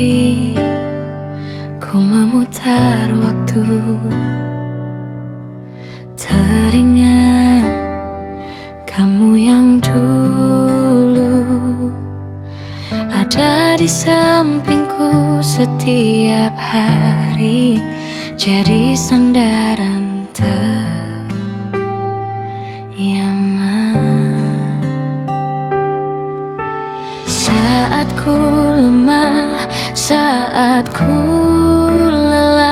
diri, ku memutar waktu. Teringat kamu yang dulu ada di sampingku setiap hari, jadi sandaran ternyaman. Saat ku lemah, saat ku lelah,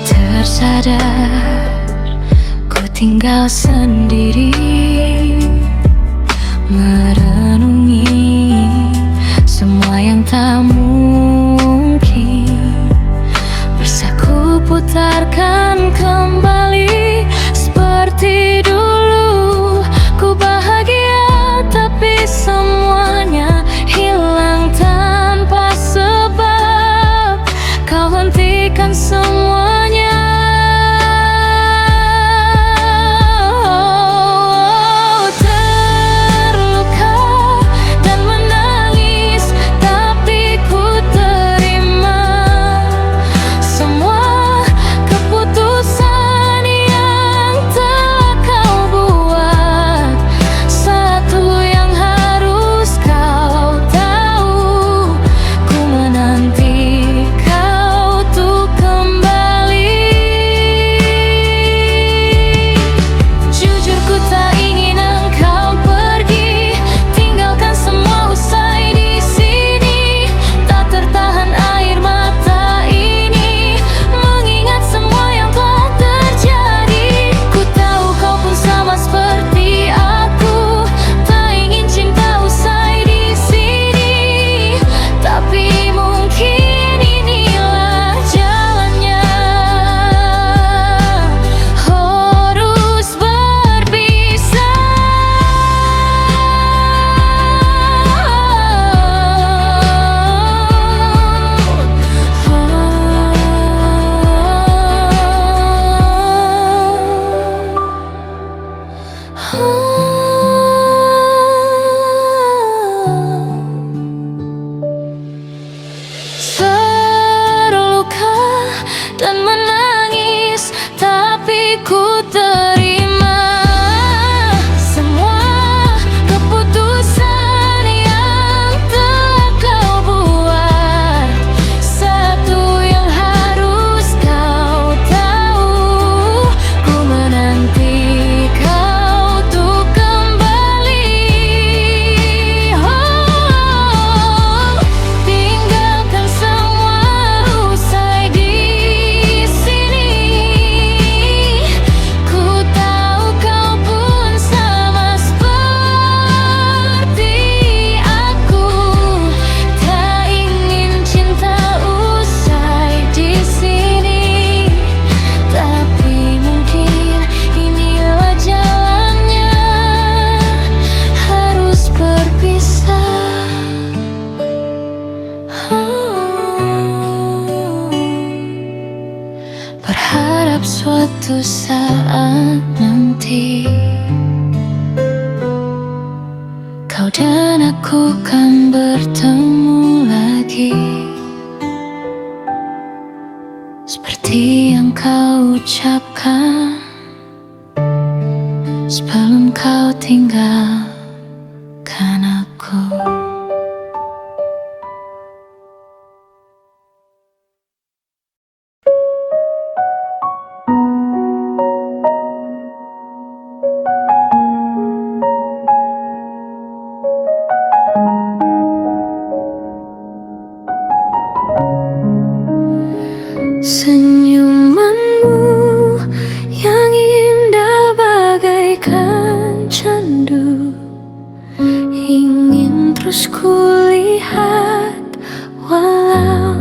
tersadar ku tinggal sendiri, merenungi semua yang tak mungkin bisa ku putarkan kembali seperti dulu. Ku bahagia tapi semuanya hilang tanpa sebab. Kau hentikan semuanya. Terluka dan menangis, tapi ku terima semua keputusan yang telah kau buat. Satu yang harus kau tahu, ku menanti kau untuk kembali. Tinggalkan semua usai di sini. Ku tahu kau pun sama seperti aku, tak ingin cinta usai di sini. Tapi mungkin inilah jalannya, harus berpisah. Berharap suatu saat nanti kau dan aku kan bertemu lagi, seperti yang kau ucapkan sebelum kau tinggalkan aku. Senyumanmu yang indah bagaikan candu, ingin terus kulihat walau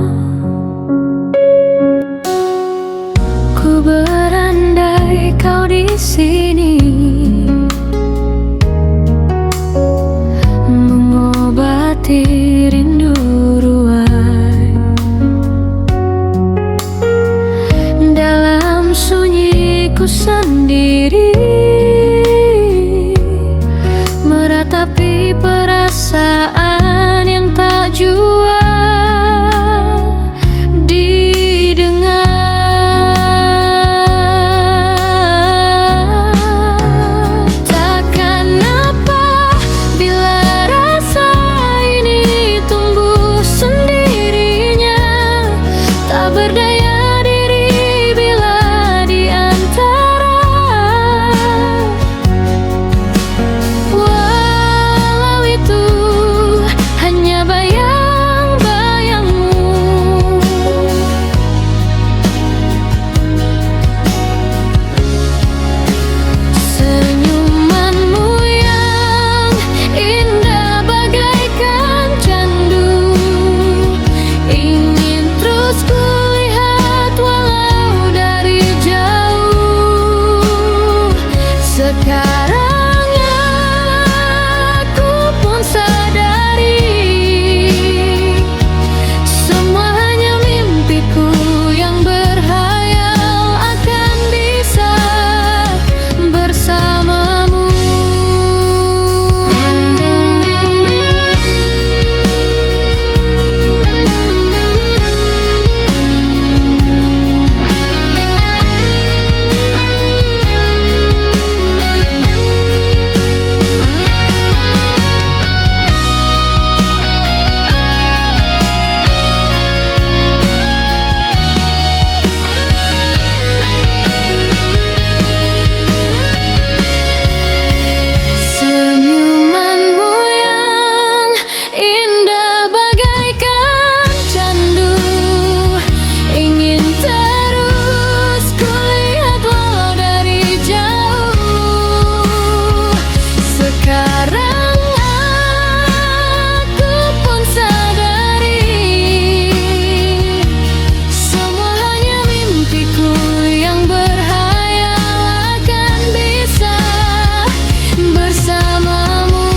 ku berandai kau di sini, mengobati rindu ruai dalam sunyiku sendiri. Sekarang aku pun sadari semua hanya mimpiku yang berhayal akan bisa bersamamu. Senyumanmu yang indah bagaikan candu, ingin terus kulihat walau dari jauh. Sekarang aku pun sadari semua hanya mimpiku yang berhayal akan bisa bersamamu.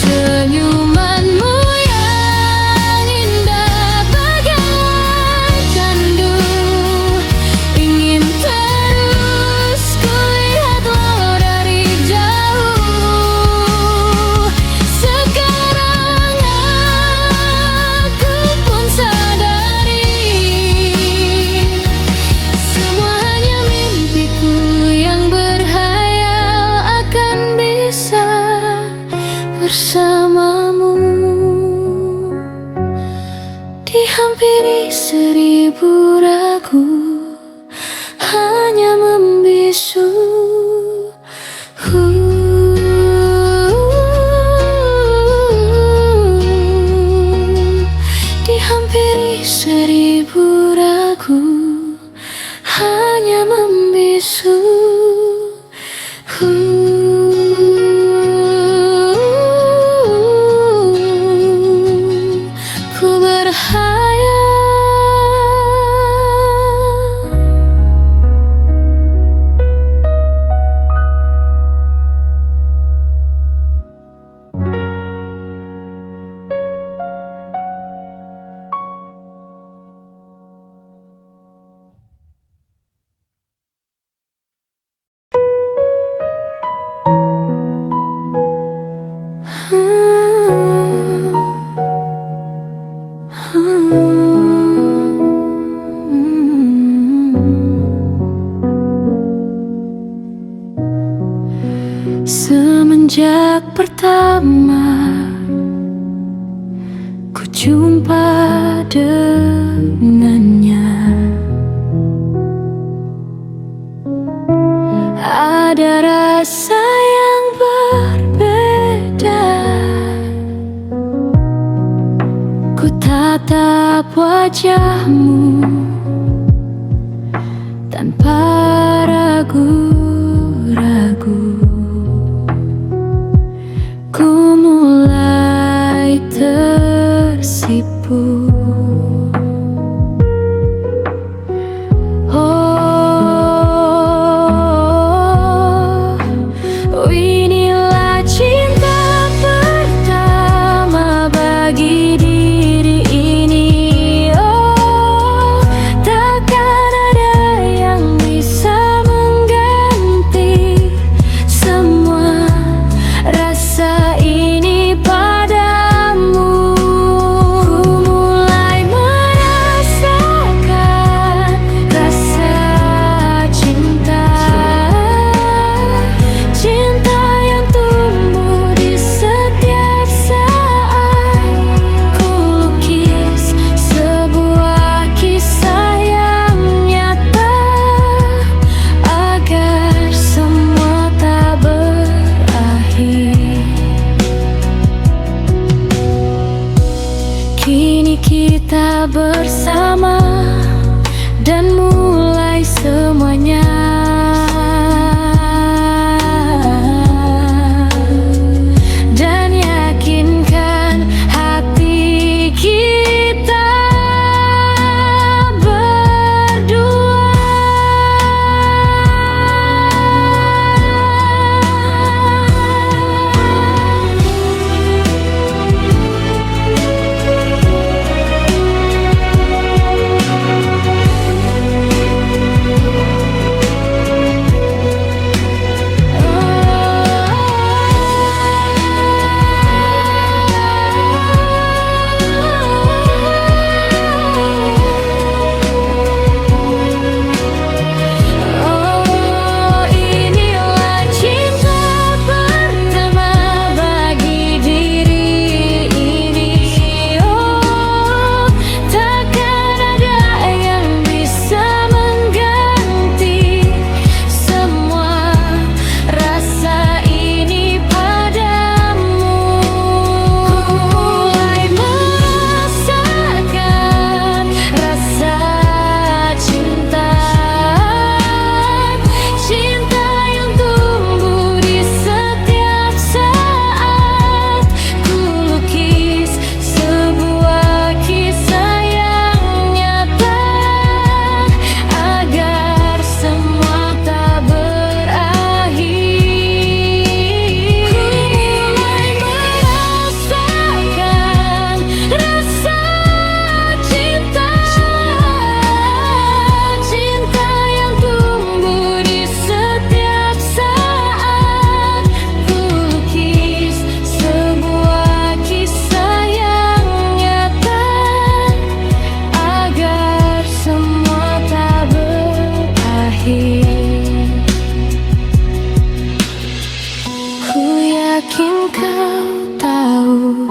Senyumanmu yang indah bagaikan candu, ingin terus kulihat walau dari jauh. Sekarang aku pun sadari semua hanya mimpiku yang berhayal akan bisa bersamamu. Dihampiri 1000 ragu hanya membisu. Dihampiri 1000 ragu hanya membisu. Ku berhayal semenjak pertama ku jumpa dengannya, ada rasa yang berbeda. Ku tatap wajahmu tanpa ragu-ragu. Ku mulai tersipu. Oh, inilah cinta pertama bagi diri ini. Oh, takkan ada yang bisa mengganti yakin kau tahu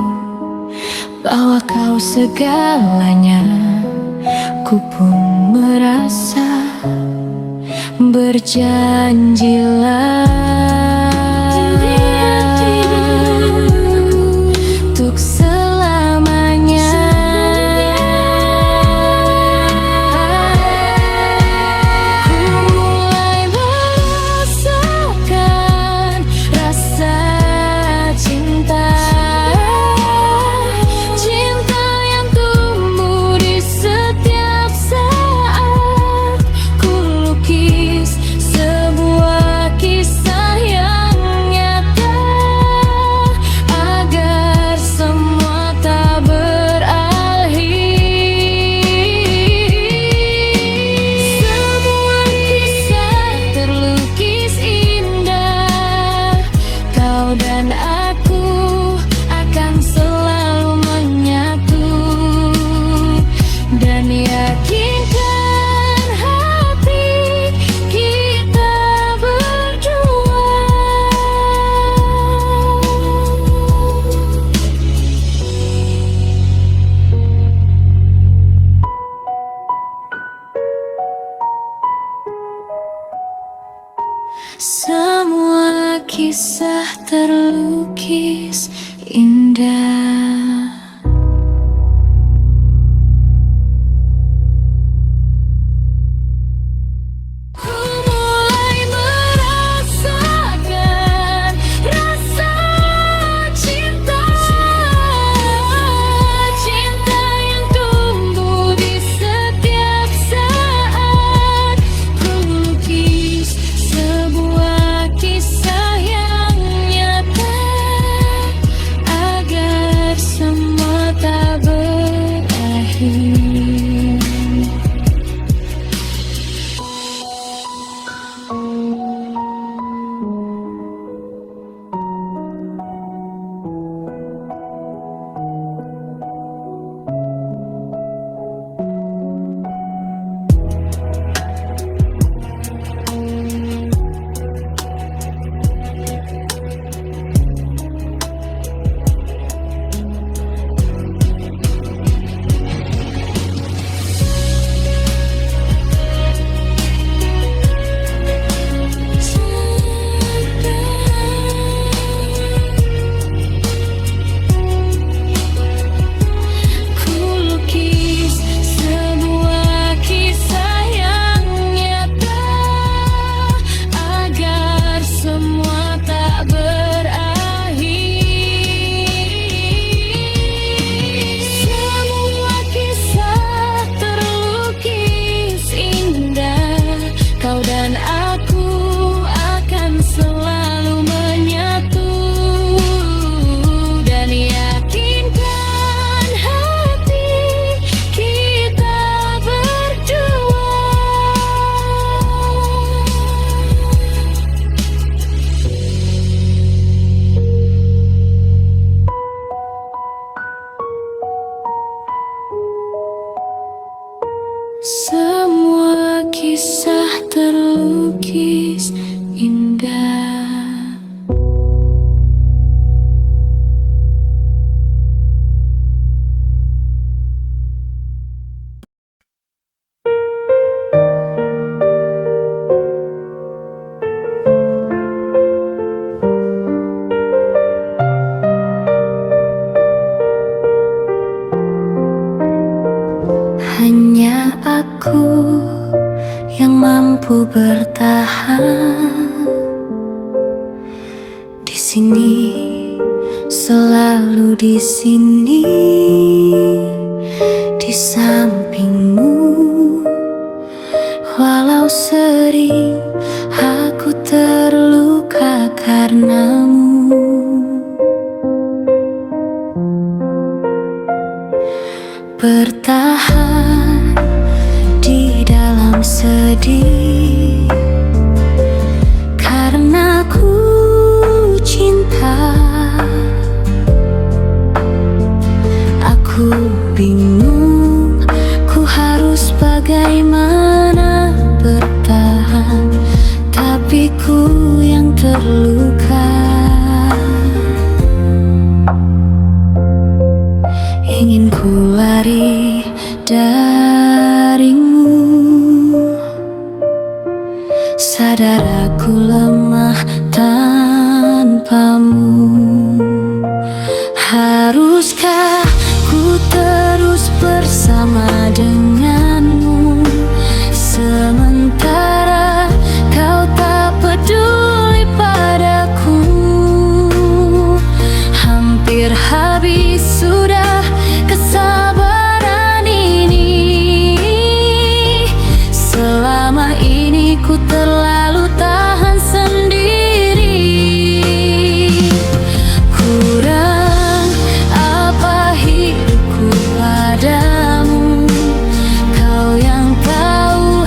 bahwa kau segalanya. Ku pun merasa, berjanjilah untuk selamanya. Ku mulai merasakan rasa cinta, cinta yang tumbuh di setiap saat. Ku lukis sebuah kisah yang nyata agar semua tak berakhir. Semua kisah terlukis indah, kau dan aku akan selalu menyatu. Dan yakinkan hati kita berdua. Semua kisah terlukis indah. Ku mulai merasakan rasa cinta, cinta yang tumbuh di setiap saat. Ku lukis sebuah kisah yang nyata agar semua tak berakhir. Ku lukis sebuah kisah yang nyata agar semua tak berakhir. Semua kisah terlukis indah, kau dan aku akan selalu menyatu. Dan yakinkan hati kita berdua. Semua kisah terlukis indah. Hanya aku yang mampu bertahan di sini, selalu di sini, di sampingmu. Walau sering aku terluka karenamu. Bertahan di dalam sedih karena ku cinta. Aku bingung, ku harus bagaimana bertahan, tapi ku yang terluka. lemah tanpamu. Haruskah ku terus bersama denganmu, sementara kau tak peduli padaku? Hampir habis sudah kesabaran ini. Selama ini ku terlalu tahan sendiri. Kurang apa hidupku padamu? Kau yang tahu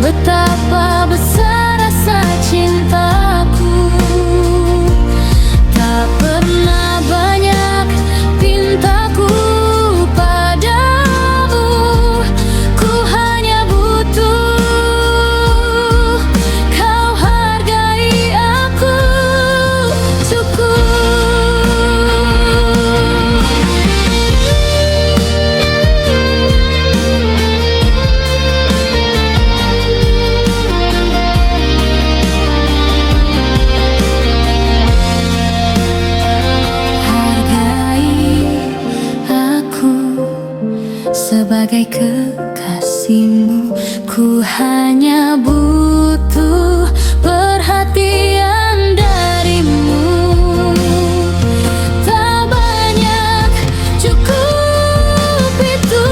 betapa besar rasa cintaku. Tak pernah banyak pintaku padamu. Ku hanya butuh kau hargai aku. Sebagai kekasihmu, ku hanya butuh perhatian darimu. Tak banyak, cukup itu.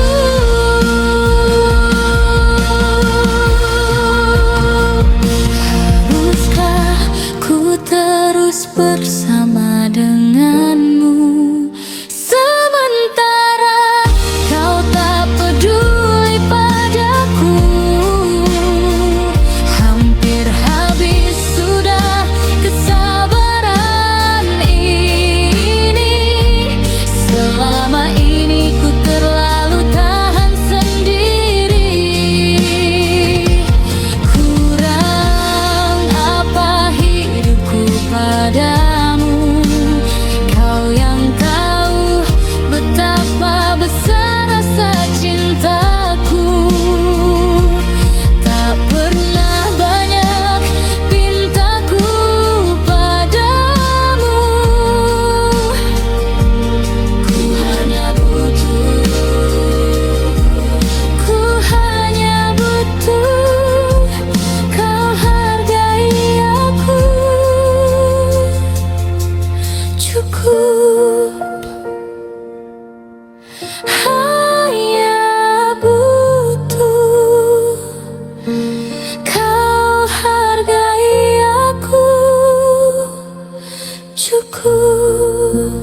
Haruskah ku terus bersama denganmu, sementara kau tak peduli padaku? Hampir habis sudah kesabaran ini. Selama ini ku terlalu tahan sendiri. Kurang apa hidupku padamu? Kau yang tahu betapa besar rasa cintaku. Tak pernah banyak pintaku padamu. Ku hanya butuh kau hargai aku. Cukup. Hanya butuh kau hargai aku. Cukup.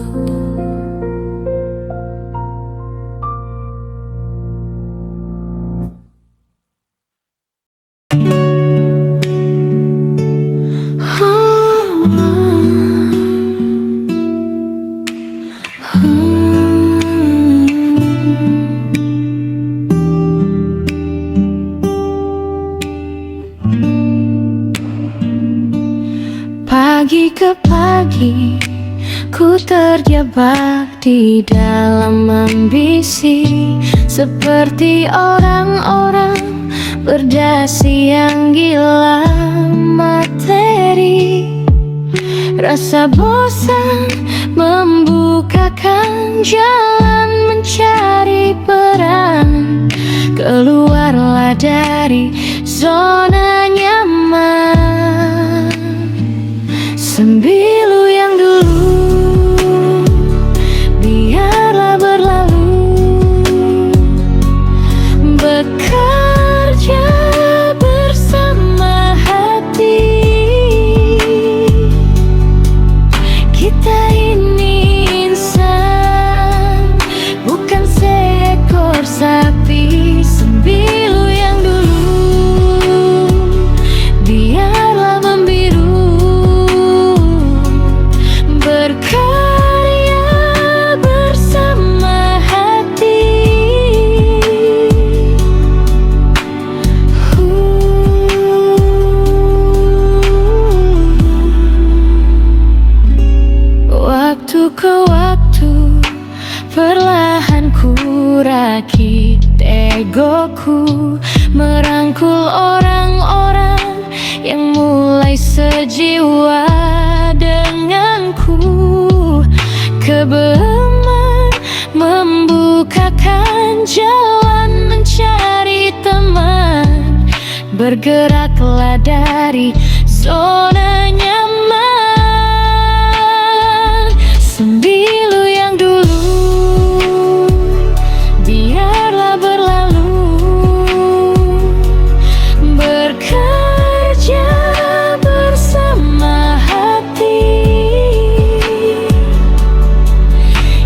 Pagi ke pagi, ku terjebak di dalam ambisi, seperti orang-orang berdasi yang gila materi. Rasa bosan membukakan jalan mencari peran. Keluarlah dari zona nyaman. Sembilu yang dulu biarlah berlalu. Bekerja bersama hati. Kita ini insan, bukan seekor sapi. Sembilu yang dulu biarlah membiru. Berkarya bersama hati. Waktu ke waktu perlahan ku rakit egoku, merangkul orang-orang yang mulai sejiwa denganku. Kebelahan membukakan jalan mencari teman. Bergeraklah dari zona nyaman. Sembilu yang dulu biarlah berlalu. Bekerja bersama hati.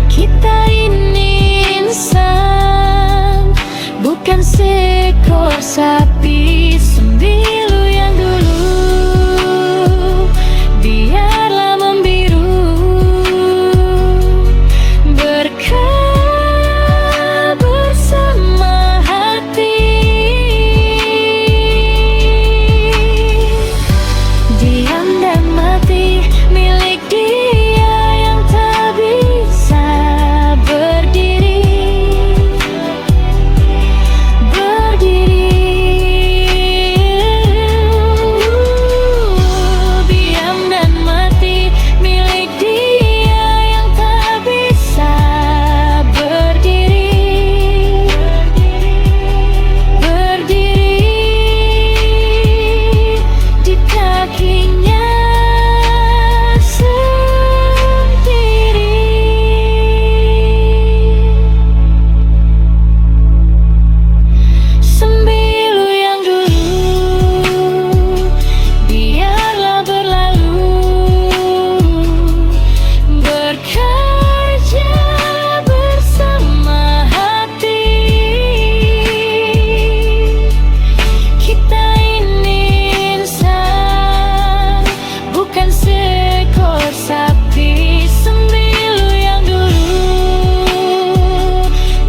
Kita ini insan, bukan seekor sapi. Sembilu yang dulu biarlah membiru. Berkah bersama hati. Diam dan mati milik dia yang tak bisa berdiri. Diam dan mati milik dia yang tak bisa berdiri. Berdiri di kakinya sendiri. Sembilu yang dulu biarlah berlalu. Bekerja bersama hati. Kita ini insan, bukan seekor sapi. Sembilu yang dulu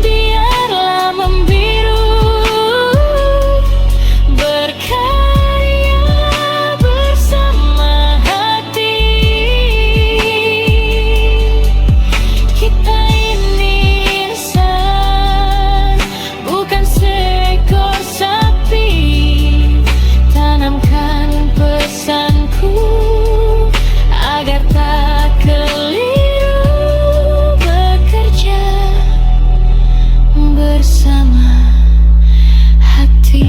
biarlah membiru. Berkarya bersama hati. Kita ini insan, bukan seekor sapi. Tanamkan pesanku agar tak keliru. Bekerja bersama hati.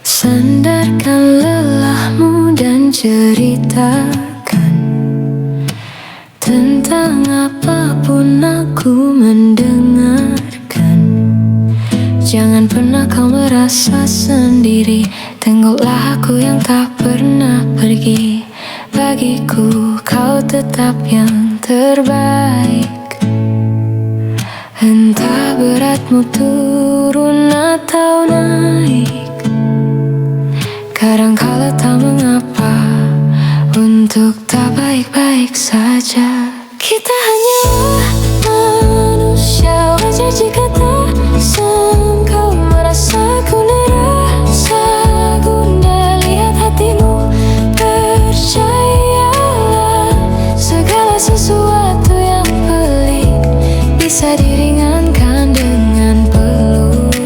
Sandarkan lelahmu dan ceritakan tentang apapun, aku mendengarkan. Jangan pernah kau merasa sendiri. Tengoklah aku yang tak pernah pergi. Bagiku kau tetap yang terbaik. Entah beratmu turun atau naik, kadangkala tak mengapa untuk tak baik-baik saja. Kita hanyalah manusia wajar jika tak sangkau merasa nerasa gundah. Lihat hatimu, percayalah segala sesuatu yang pelik bisa diringankan dengan peluk.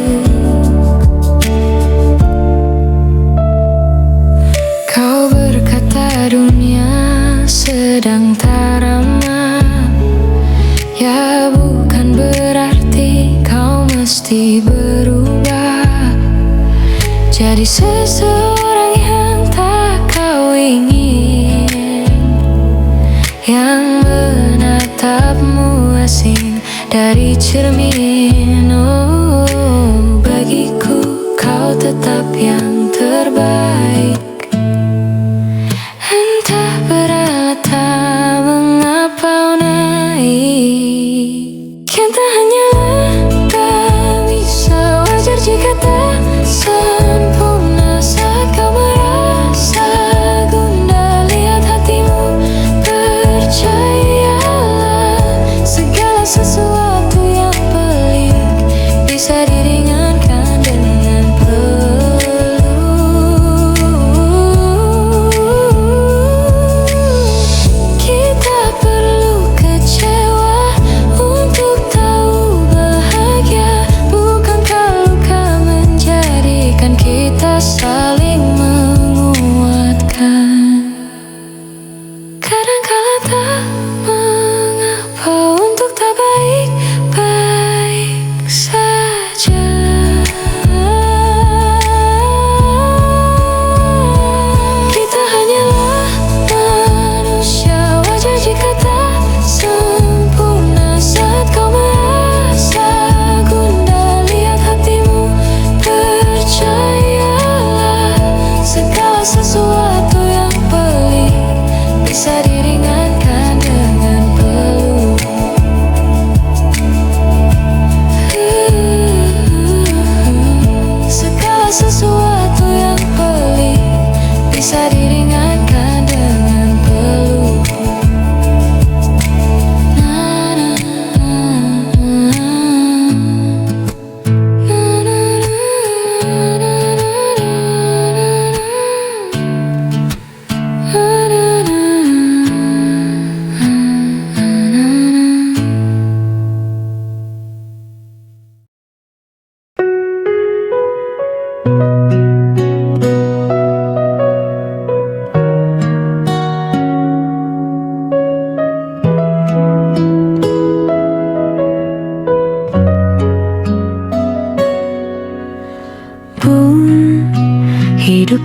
Kau berkata dunia sedang tak ramah. Ya bukan berarti kau mesti berubah jadi seseorang yang tak kau ingin, yang menatapmu asing dari cermin. Oh, bagiku kau tetap yang terbaik. Entah berapa mengapa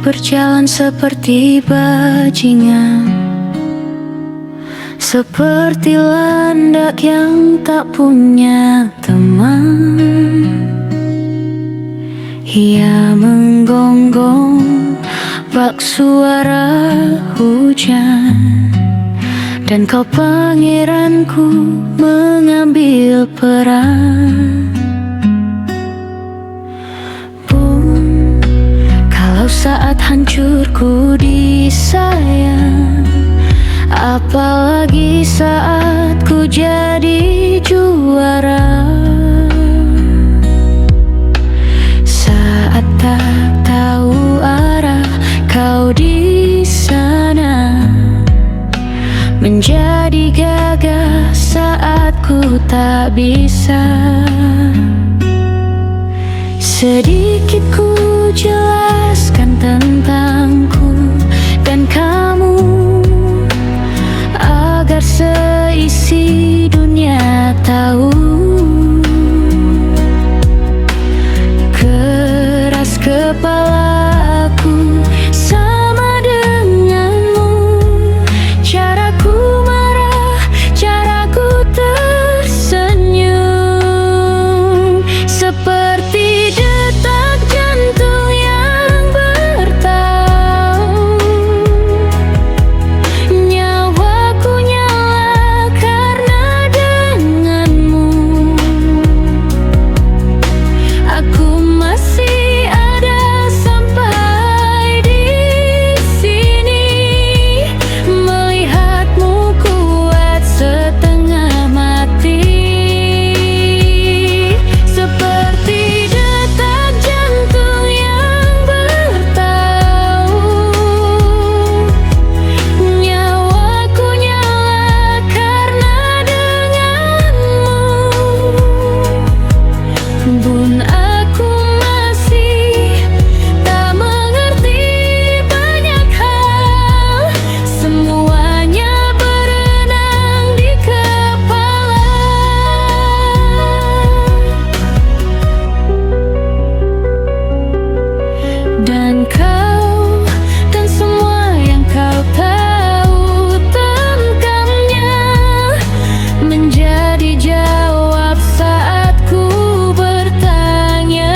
berjalan seperti bajingan, seperti landak yang tak punya teman. Ia menggonggong bak suara hujan, dan kau pangeranku mengambil peran. Pun kalau saat hancurku disayang, apalagi saat ku jadi juara. Saat tak tahu arah, kau di sana menjadi gagah saat ku tak bisa. Sedikit ku jelaskan tentangku dan kamu, agar seisi dunia tahu. Keras kepala aku sama denganmu, caraku marah, caraku tersenyum, seperti detak jantung yang bertaut. Nyawaku nyala karena denganmu. Aku masih ada sampai di sini, melihatmu kuat setengah mati, seperti detak jantung yang bertaut. Nyawaku nyala karena denganmu. Bun, aku masih tak mengerti banyak hal, semuanya berenang di kepala. Dan kau dan semua yang kau tahu tentangnya menjadi jawab saat ku bertanya.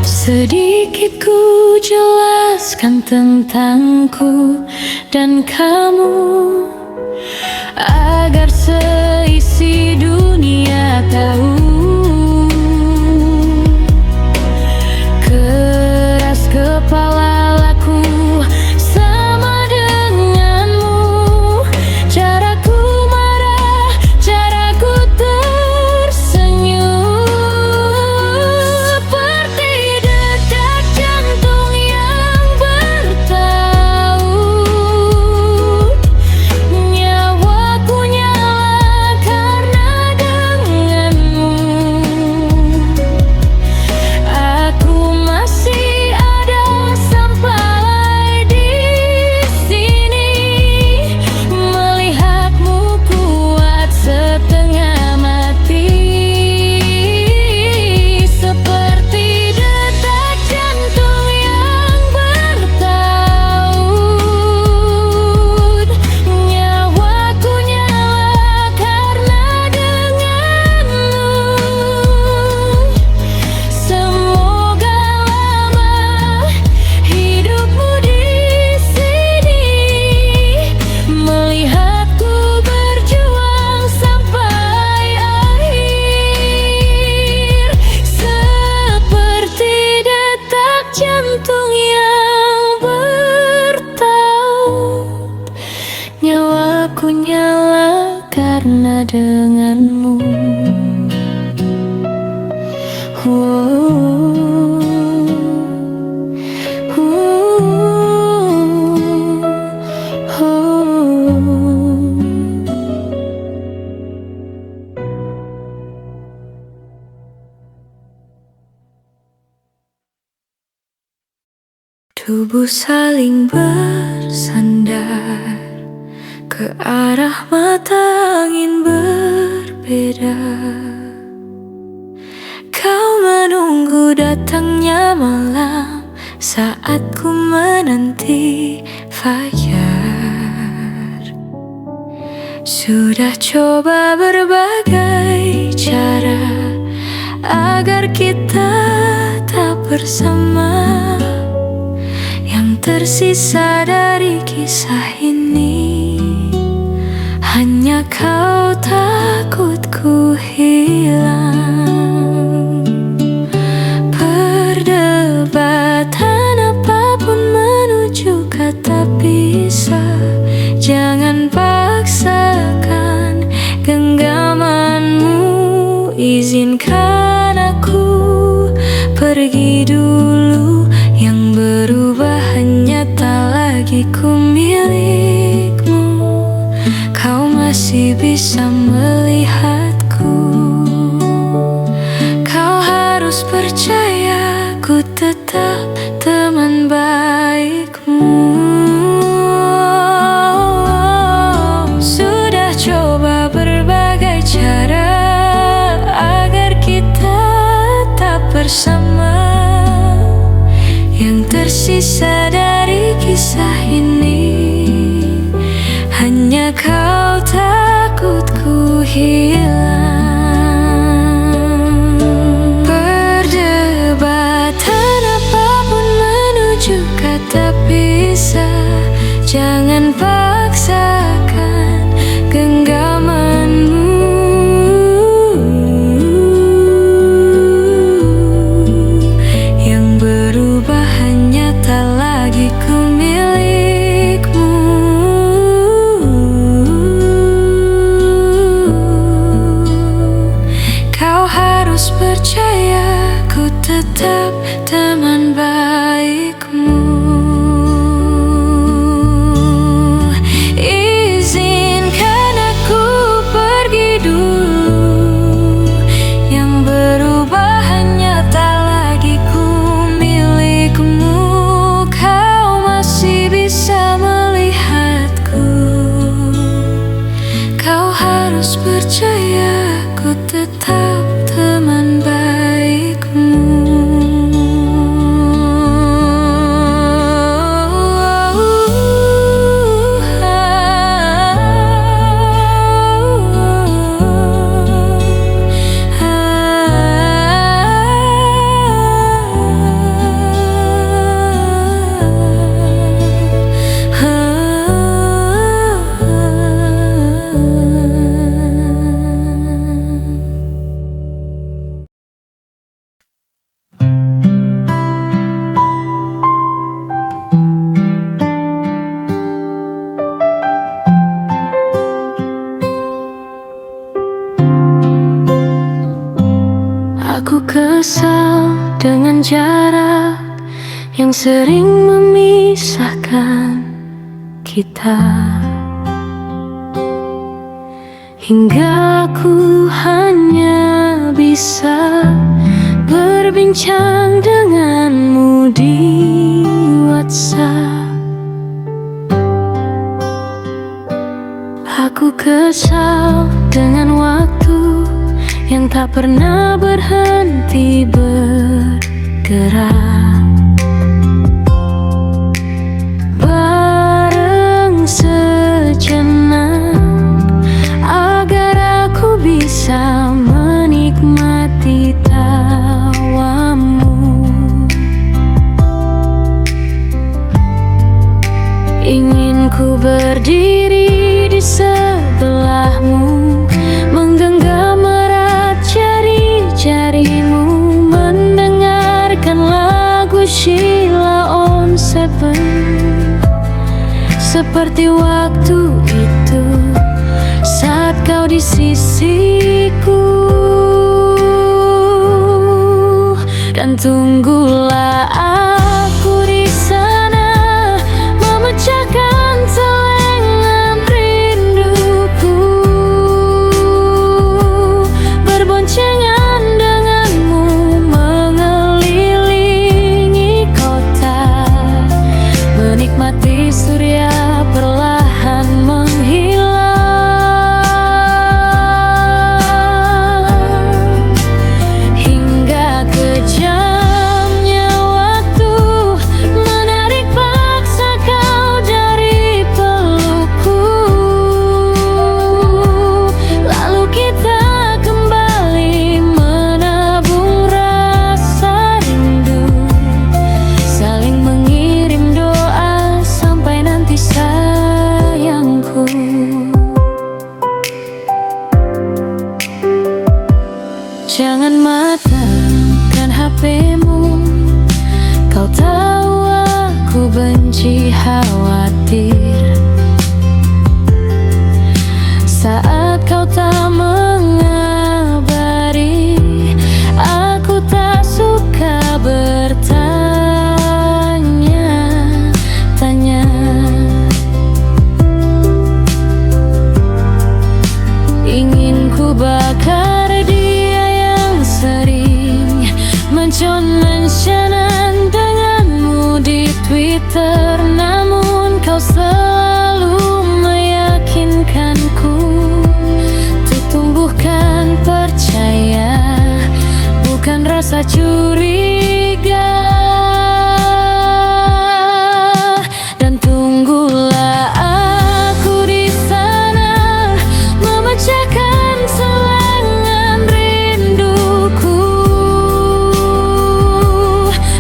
Sedikit ku jelaskan tentangku dan kamu, agar seisi dunia tahu. Keras kepala laku sama denganmu, caraku marah, caraku tersenyum, seperti detak jantung yang bertaut. Nyawaku nyala karena denganmu. Aku masih ada sampai di sini, melihatmu kuat setengah mati, seperti detak jantung yang bertaut. Nyawaku nyala karena denganmu. Semoga lama hidupmu di sini, melihatku berjuang sampai akhir, seperti detak jantung yang bertaut. Nyawaku nyala karena denganmu. Tubuh saling bersandar, ke arah mata angin berbeda. menunggu datangnya malam saat ku menanti fajar. Sudah coba berbagai cara agar kita tak bersama. Yang tersisa dari kisah ini hanya kau, takutku hilang. Perdebatan apapun menuju kata pisah. Jangan paksakan genggamanmu, izinkan aku pergi dulu. Yang berubah hanya tak lagi ku milikmu. Kau masih bisa melihatku. Kau harus percaya ku tetap teman baikmu. Sudah coba berbagai cara agar kita tak bersama. Yang tersisa dari kisah ini hanya kau, takutku hilang. Perdebatan apapun menuju kata pisah. Jangan paksakan genggamanmu. Yang berubah hanya tak lagi ku milikmu. Kau harus percaya ku tetap teman baikmu. Izinkan aku pergi dulu. Yang berubah hanya tak lagi ku milikmu. Kau masih bisa melihatku. Kau harus percaya ku tetap teman baikmu. Aku kesal dengan jarak yang sering memisahkan kita. Hingga aku hanya bisa berbincang denganmu di WhatsApp. Aku kesal dengan waktu yang tak pernah berhenti bergerak. Bareng sejenak agar aku bisa menikmati tawamu. Ingin ku berdiri di sebelahmu, menggenggam erat jari-jarimu, mendengarkan lagu Sheila on 7. Seperti waktu itu saat kau di sisiku. Dan tunggulah aku di sana, memecahkan telengan rinduku, berboncengan denganmu mengelilingi kota, menikmati surya perlahan menghilang, hingga ke bakar dia yang sering mention-mentionan denganmu di Twitter. Namun kau selalu meyakinkanku untuk tumbuhkan percaya, bukan rasa curiga. Dan tunggulah aku di sana, memecahkan serangan rinduku,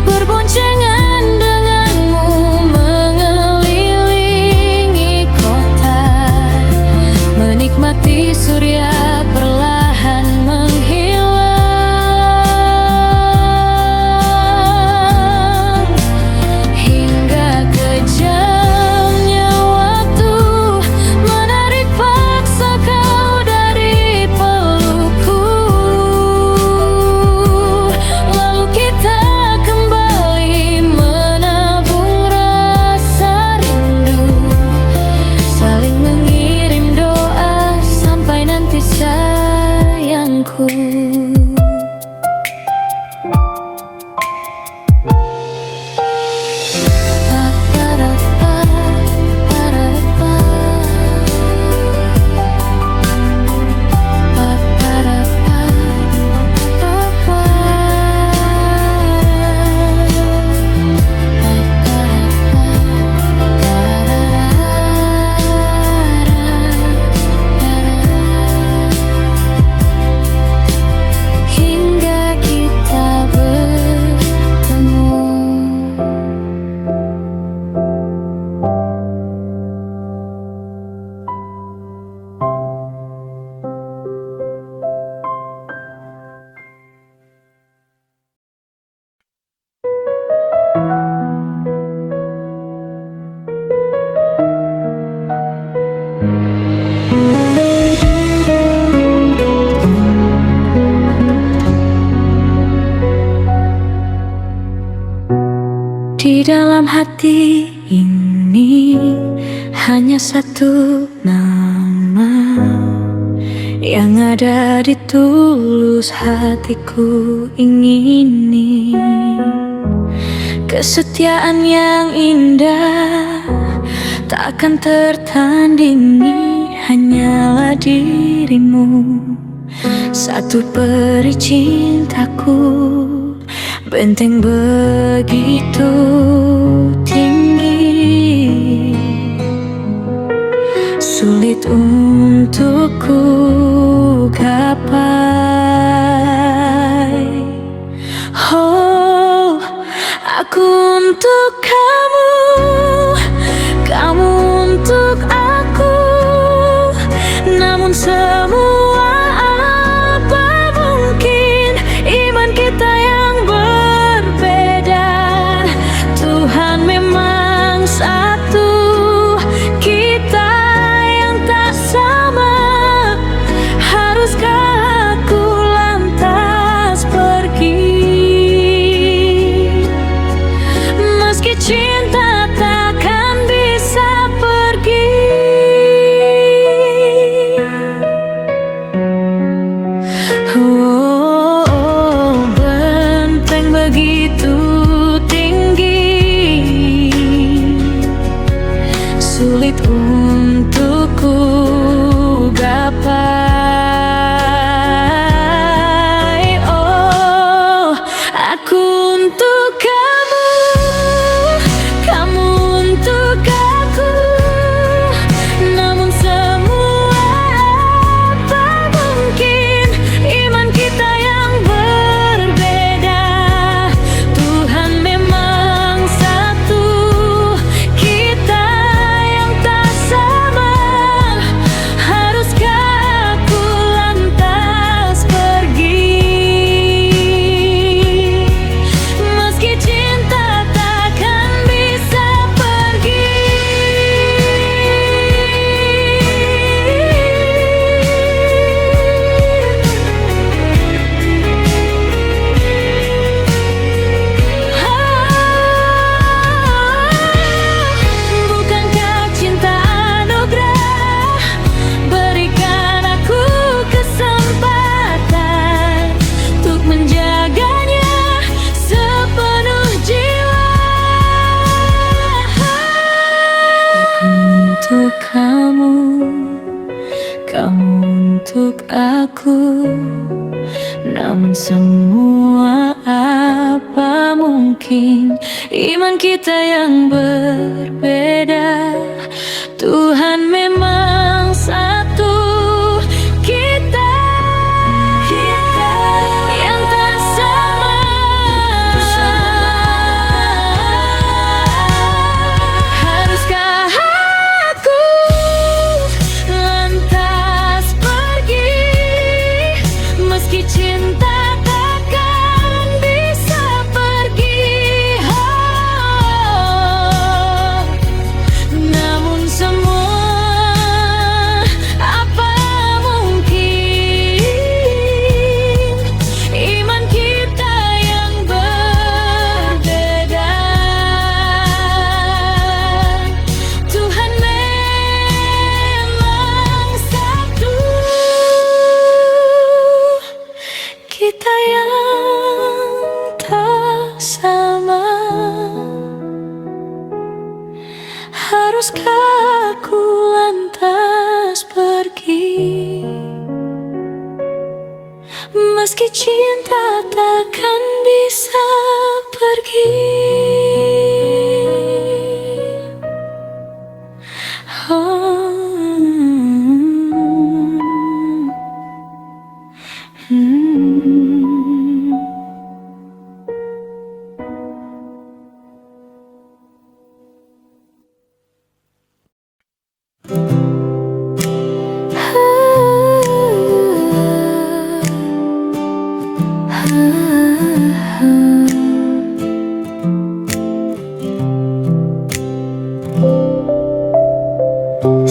berboncengan denganmu mengelilingi kota, menikmati surya perlahan menghilang, hingga kejamnya waktu menarik paksa kau dari pelukku. Lalu kita kembali menabung rasa rindu, saling mengirim doa sampai nanti sayangku. Hingga kita bertemu. Di dalam hati ini hanya satu nama yang ada di tulus hatiku ingini. Kesetiaan yang indah takkan tertandingi, hanyalah dirimu, satu peri cintaku, benteng begitu tinggi, sulit untuk ku gapai. Oh, aku untuk kamu, kamu untuk aku. Namun semua apa mungkin iman kita yang berbeda. Tuhan memang satu, kita yang tak sama. Haruskah aku lantas pergi, meski cinta aku. Namun semua apa mungkin iman kita yang berbeda. Tuhan memang satu, kita yang tak sama. Haruskah aku lantas pergi, meski cinta takkan bisa pergi. Namun semua apa mungkin iman kita yang berbeda. Tuhan memang satu, kita yang tak sama. Haruskah aku lantas pergi, meski cinta takkan bisa pergi.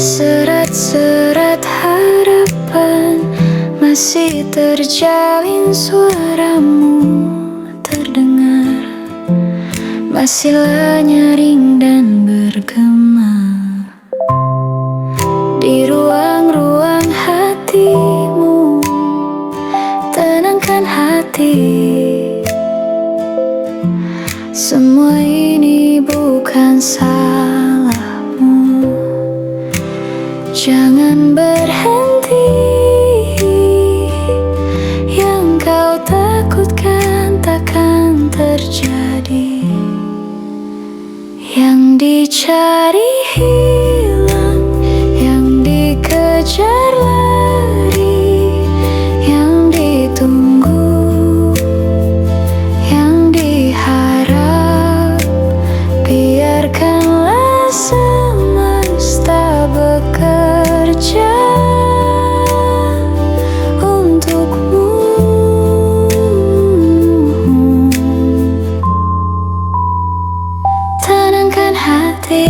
Serat-serat harapan masih terjalin, suaramu terdengar, masihlah nyaring dan bergema di ruang-ruang hatimu. Tenangkan hati, semua ini bukan salahmu. Jangan berhenti, yang kau takutkan takkan terjadi. Yang dicari hilang, yang dikejar lari, yang ditunggu, yang diharap, biarkanlah semesta bekerja untukmu. Tenangkan hati,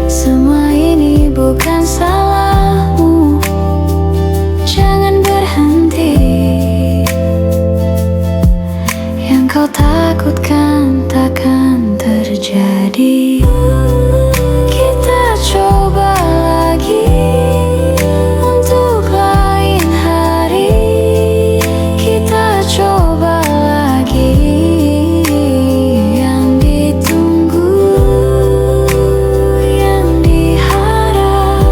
semua ini bukan salahmu. Jangan berhenti, yang kau takutkan takkan terjadi. Kita coba lagi untuk lain hari. Kita coba lagi, yang ditunggu, yang diharap,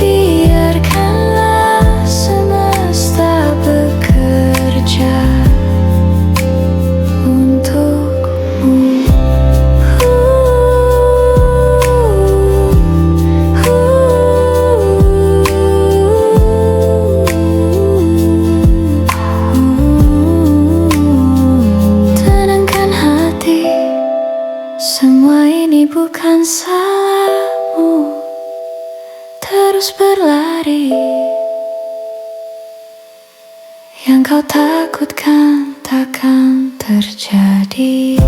biarkanlah semesta bekerja untukmu. Tenangkan hati, semua ini bukan salahmu. Terus berlari, yang kau takutkan takkan terjadi.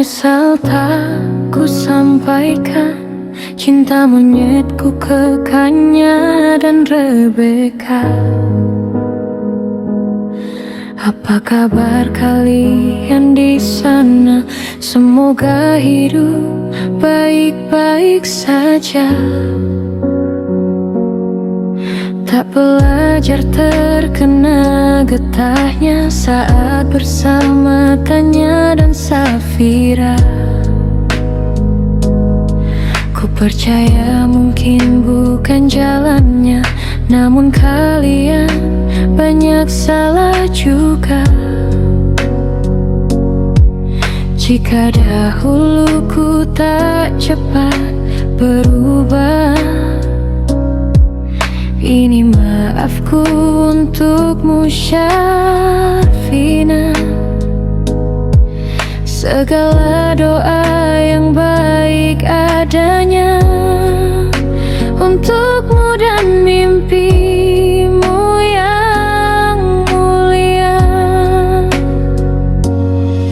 menyesal tak ku sampaikan cinta monyetku ke Kanya dan Rebeka. Apa kabar kalian di sana? Semoga hidup baik-baik saja. Tak belajar terkena getahnya saat bersama Tanya dan Safira. Ku percaya mungkin bukan jalannya, namun kalian banyak salah juga. Jika dahulu ku tak cepat berubah, ini maafku untukmu Syafina. Segala doa yang baik adanya untukmu dan mimpimu yang mulia.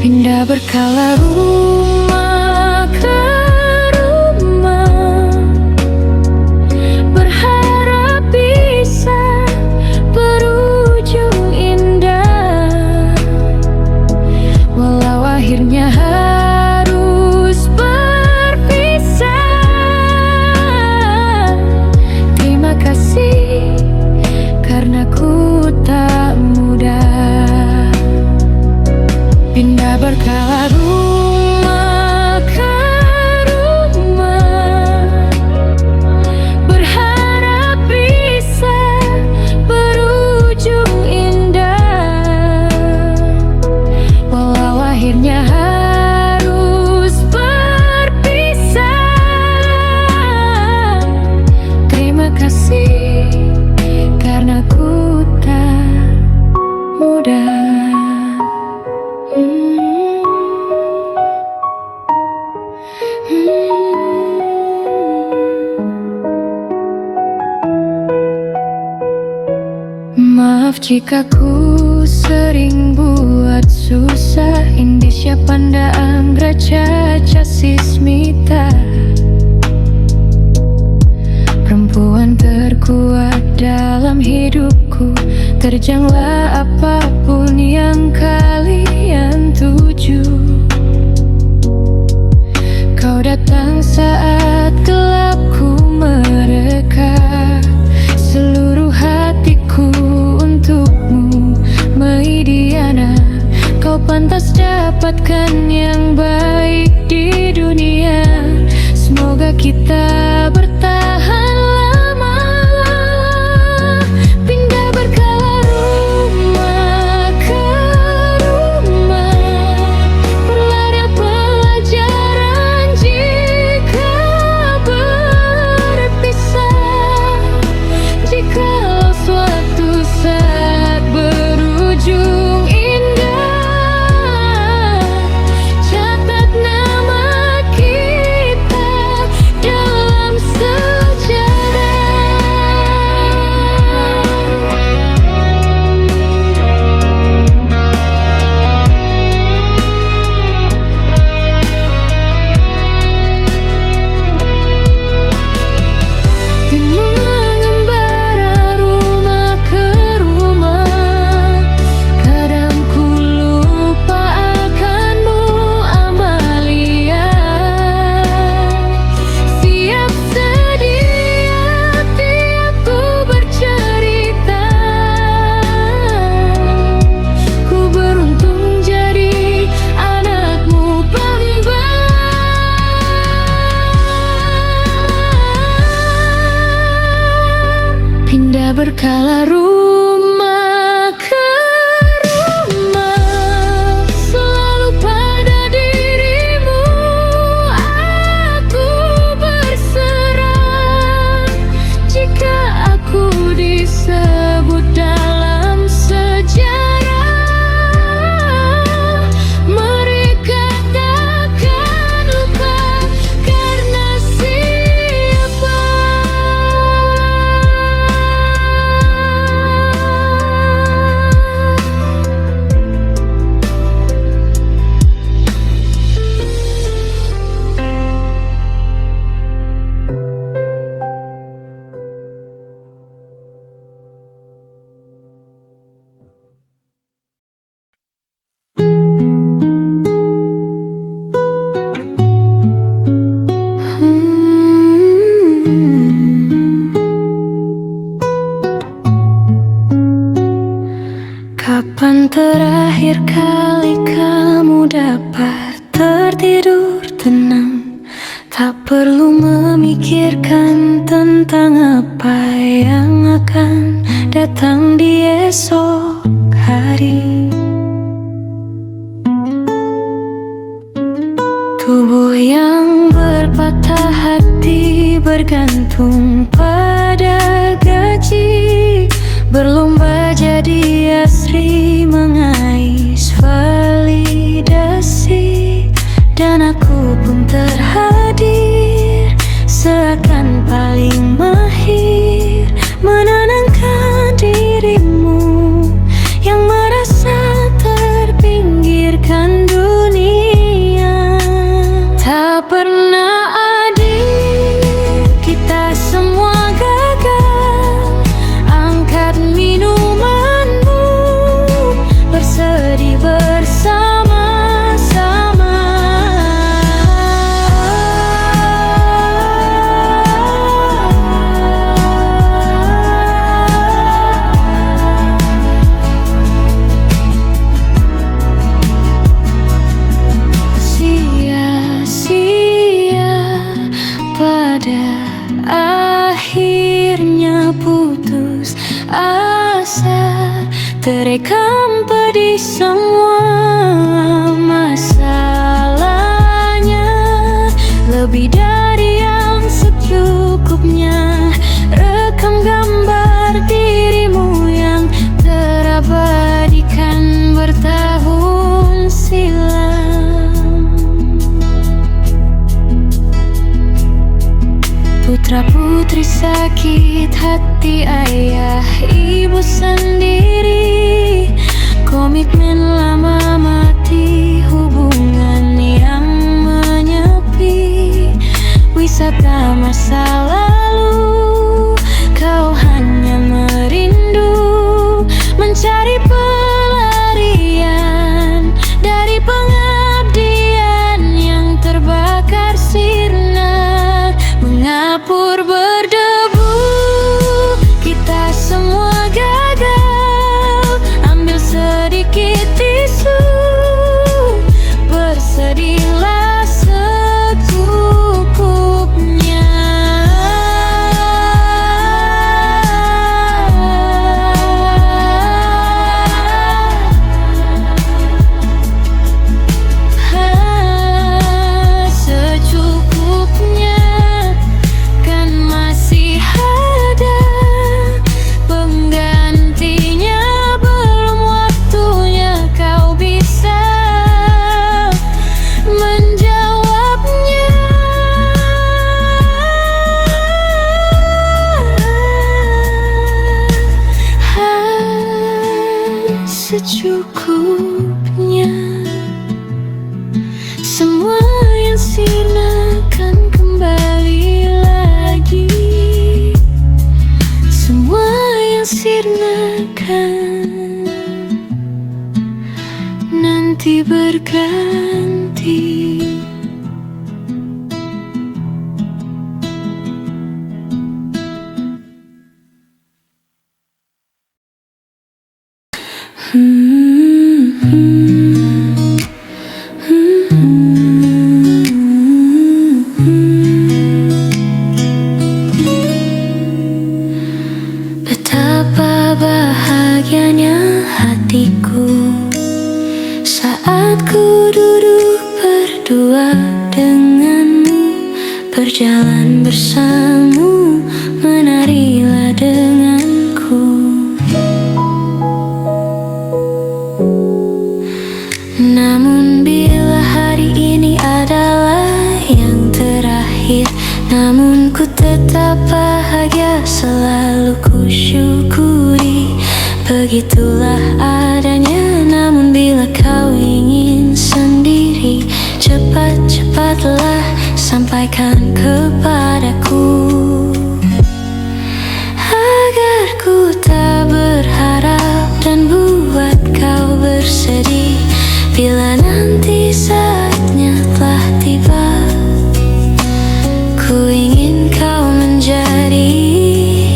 Pindah berkala rumah ke rumah, berharap bisa berujung indah. Walau akhirnya harus berpisah, terima kasih karena ku tak mudah. Pindah berkala rumah ke rumah, berharap bisa berujung indah. Walau akhirnya harus berpisah, terima kasih karena ku tak mudah. Maaf jika ku sering buat susah. Indisya Panda Anggra Caca Sismita, perempuan terkuat dalam hidupku. Terjanglah apapun yang kalian tuju. Kau datang saat gelapku mereka, seluruh hatiku untukmu Maidiana. Kau pantas dapatkan yang baik di dunia. Semoga kita bertahan lama. Pindah berkala rumah ke rumah, berlari pelajaran jika berpisah. Jikalau suatu saat berujung indah, catat nama kita dalam sejarah. Di mengembara rumah ke rumah, kadang ku lupa akanmu Amalia. Siap sedia tiap ku bercerita, ku beruntung jadi anakmu Bambang. Pindah berkala rumah ke rumah, selalu pada dirimu aku berserah. Jika aku disebut dalam sejarah, mereka takkan lupa karena siapa. terakhir kali kamu dapat tertidur tenang, tak perlu memikirkan tentang apa yang akan datang di esok hari. Tubuh yang berpatah hati bergantung pada gaji, berlomba jadi asri mengais validasi. Dan aku pun terhadir seakan paling mahir menenangkan dirimu yang merasa terpinggirkan dunia. Tak pernah adil, kita semua gagal. Angkat minumanmu, bersedih bersama-sama. Pada akhirnya putus asa, terekam pedih semua masalahnya. Lebih dari yang secukupnya, rekam gambar dirimu yang terabadikan bertahun silam. Putra putri sakit hati ayah ibu sendiri, komitmen lama mati, hubungan yang menyepi. Wisata masa lalu, kau hanya merindu, mencari pelarian dari pengabdian yang terbakar sirna. Mengapur berdebu, kita semua gagal. Ambil sedikit tisu, bersedihlah secukupnya. Secukupnya. Masih ada penggantinya, belum waktunya kau bisa menjawabnya. Secukupnya. Semua yang sirna kan kembali lagi. Semua yang sirna kan nanti berganti. Betapa bahagianya hatiku saat ku duduk berdua denganmu, berjalan bersamamu, menarilah denganku. Namun bila hari ini adalah yang terakhir, namun ku tetap bahagia, selalu ku syukuri. Begitulah adanya, namun bila kau ingin sendiri, cepat-cepatlah sampaikan kepadaku, agar ku tak berharap dan buat kau bersedih. Bila nanti saatnya telah tiba, ku ingin kau menjadi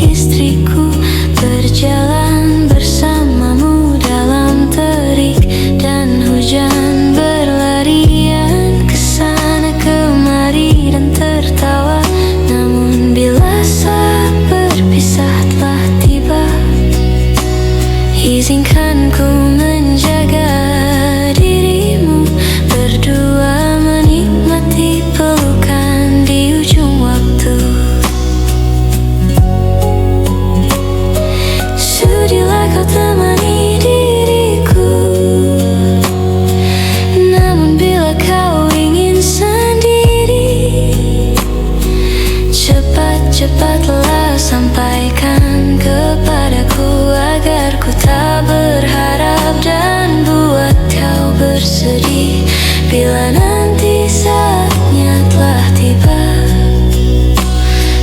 istriku, berjalan bersamamu dalam cepatlah sampaikan kepadaku agar ku tak berharap dan buat kau bersedih bila nanti saatnya telah tiba.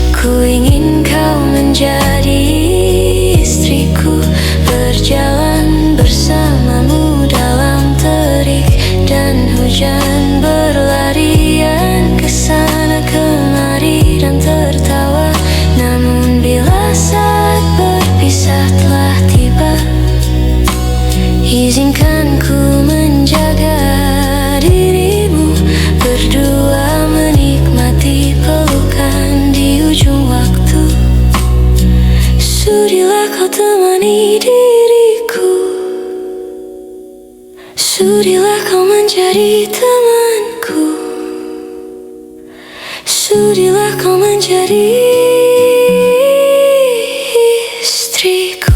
Ku ingin kau menjadi istriku, berjalan bersamamu dalam terik dan hujan, berlarian kesana kemari dan tertawa. Namun bila saat berpisah telah tiba, izinkan ku menjaga dirimu, berdua menikmati pelukan di ujung waktu. Sudilah kau temani diriku, sudilah kau menjadi temanku, sudilah kau menjadi istriku.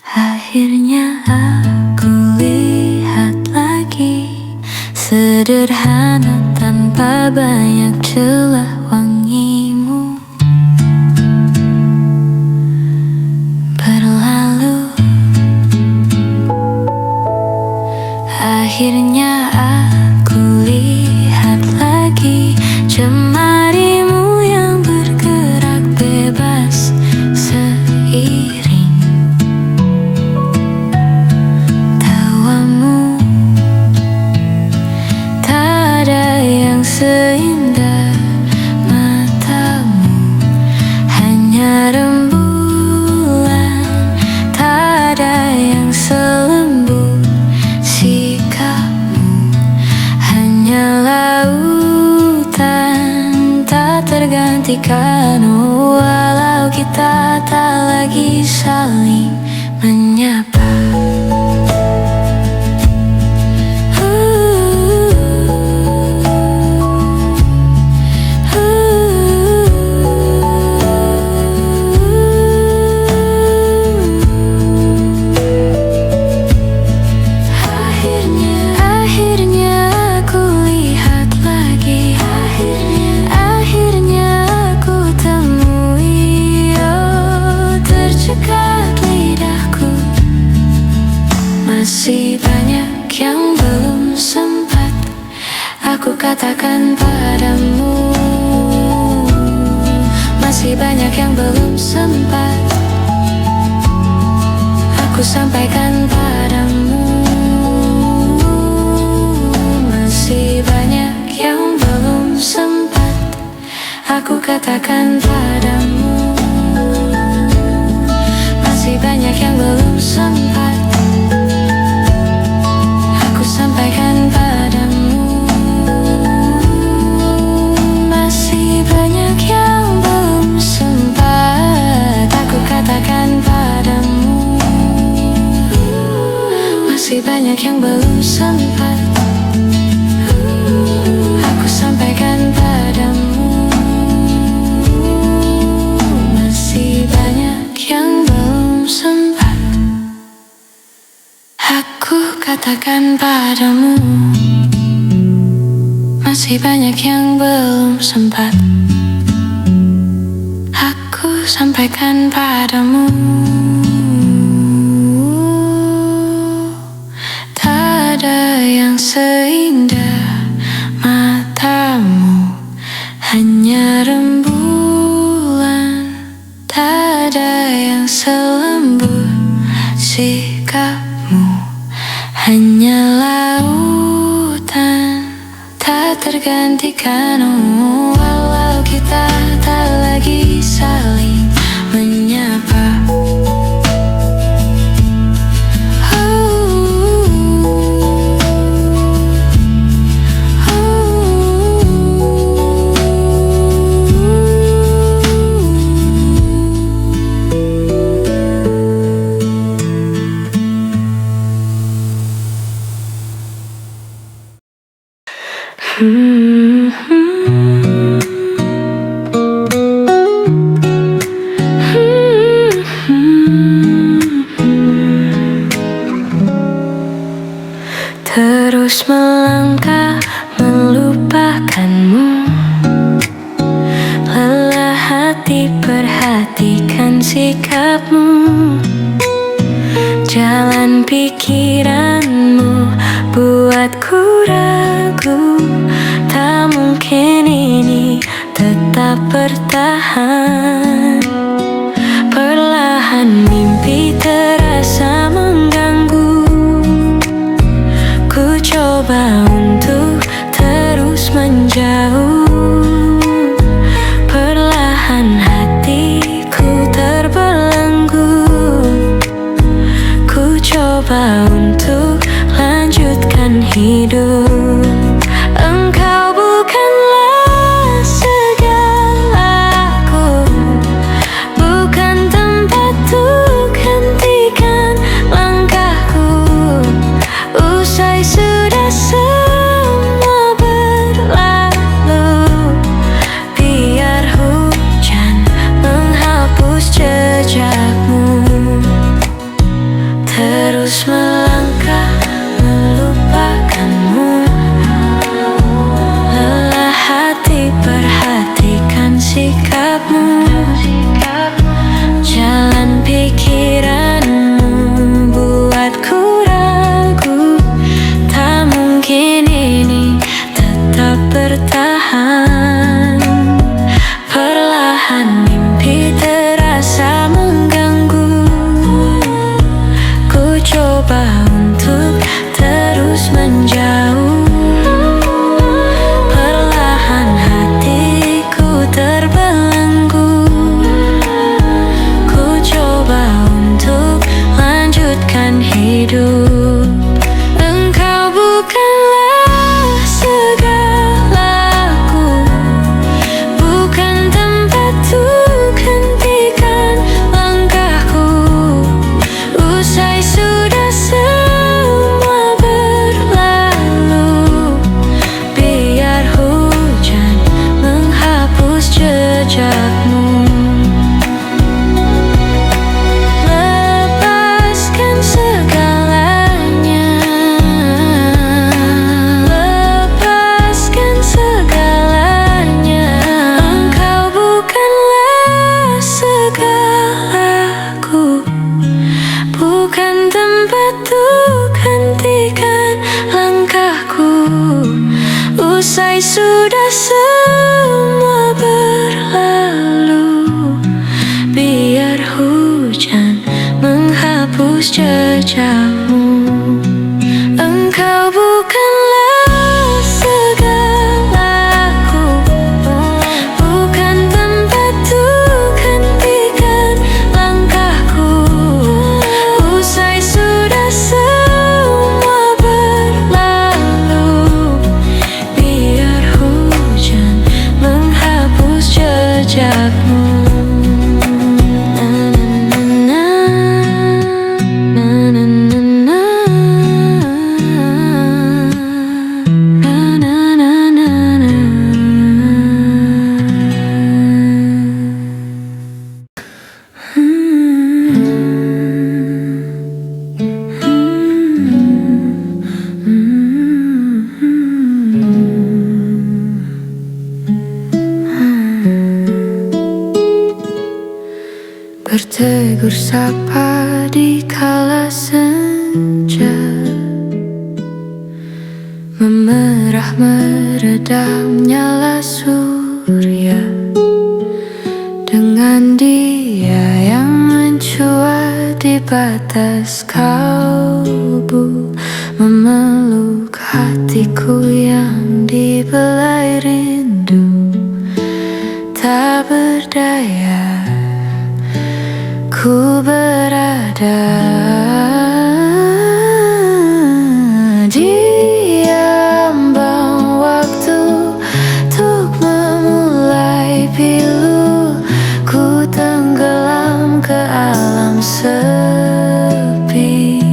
Akhirnya aku lihat lagi, sederhana tanpa banyak celah wangimu berlalu. Akhirnya aku lihat lagi jemarimu yang bergerak bebas seiring tawamu. Tak ada yang seindah matamu, hanya rembulan. Tak ada yang selembut sikapmu, hanya lautan tak tergantikan. Walau kita tak lagi saling menyapa. Masih banyak yang belum sempat aku katakan padamu. Masih banyak yang belum sempat aku sampaikan padamu. Masih banyak yang belum sempat aku katakan padamu. Masih banyak yang belum sempat sampaikan padamu. Masih banyak yang belum sempat aku katakan padamu. Masih banyak yang belum sempat aku sampaikan padamu. Masih banyak yang belum sempat aku katakan padamu. Masih banyak yang belum sempat aku sampaikan padamu. Tak ada yang seindah matamu, hanya rembulan. Tak ada yang selembut sikapmu, hanya lautan tak tergantikan. Walau kita tak lagi saling menyapa. terus melangkah melupakanmu. Lelah hati perhatikan sikapmu. Jalan pikiranmu buatku ragu. Tak mungkin ini tetap bertahan. Perlahan mimpi terasa mengganggu. Ku coba untuk terus menjauh. Perlahan hatiku terbelenggu. Ku coba untuk lanjutkan hidup. Engkau bukanlah segalaku, bukan tempat untuk hentikan langkahku. Usai sudah semua berlalu, biar hujan menghapus jejakmu. Terus melangkah melupakanmu. Lelah hati perhatikan sikapmu. Jalan pikiranmu buatku ragu. Tak mungkin ini tetap bertahan. Perlahan mimpi terasa mengganggu. Ku coba untuk terus menjauh. Perlahan hatiku terbelenggu. Ku coba untuk lanjutkan hidup. Engkau bukanlah segalaku, bukan tempat untuk hentikan langkahku. Usai sudah semua berlalu, biar hujan menghapus jejakmu. Lepaskan segalanya, lepaskan segalanya. Engkau bukanlah segalaku, bukan tempat untuk hentikan langkahku. Usai sudah semua berlalu, biar hujan menghapus jejakmu. Engkau bukanlah segalaku, bukan tempat untuk hentikan langkahku. Usai sudah semua berlalu, biar hujan menghapus jejakmu. Bertegur sapa di kala senja, memerah meredam nyala surya. Dengan dia yang mencuat di batas kalbu, memeluk hatiku yang dibelai rindu. Tak berdaya ku berada di ambang waktu untuk memulai pilu. Ku tenggelam ke alam sepi.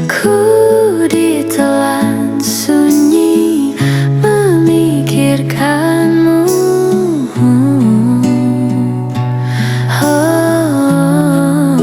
Ku ditelan sunyi memikirkanmu. Oh,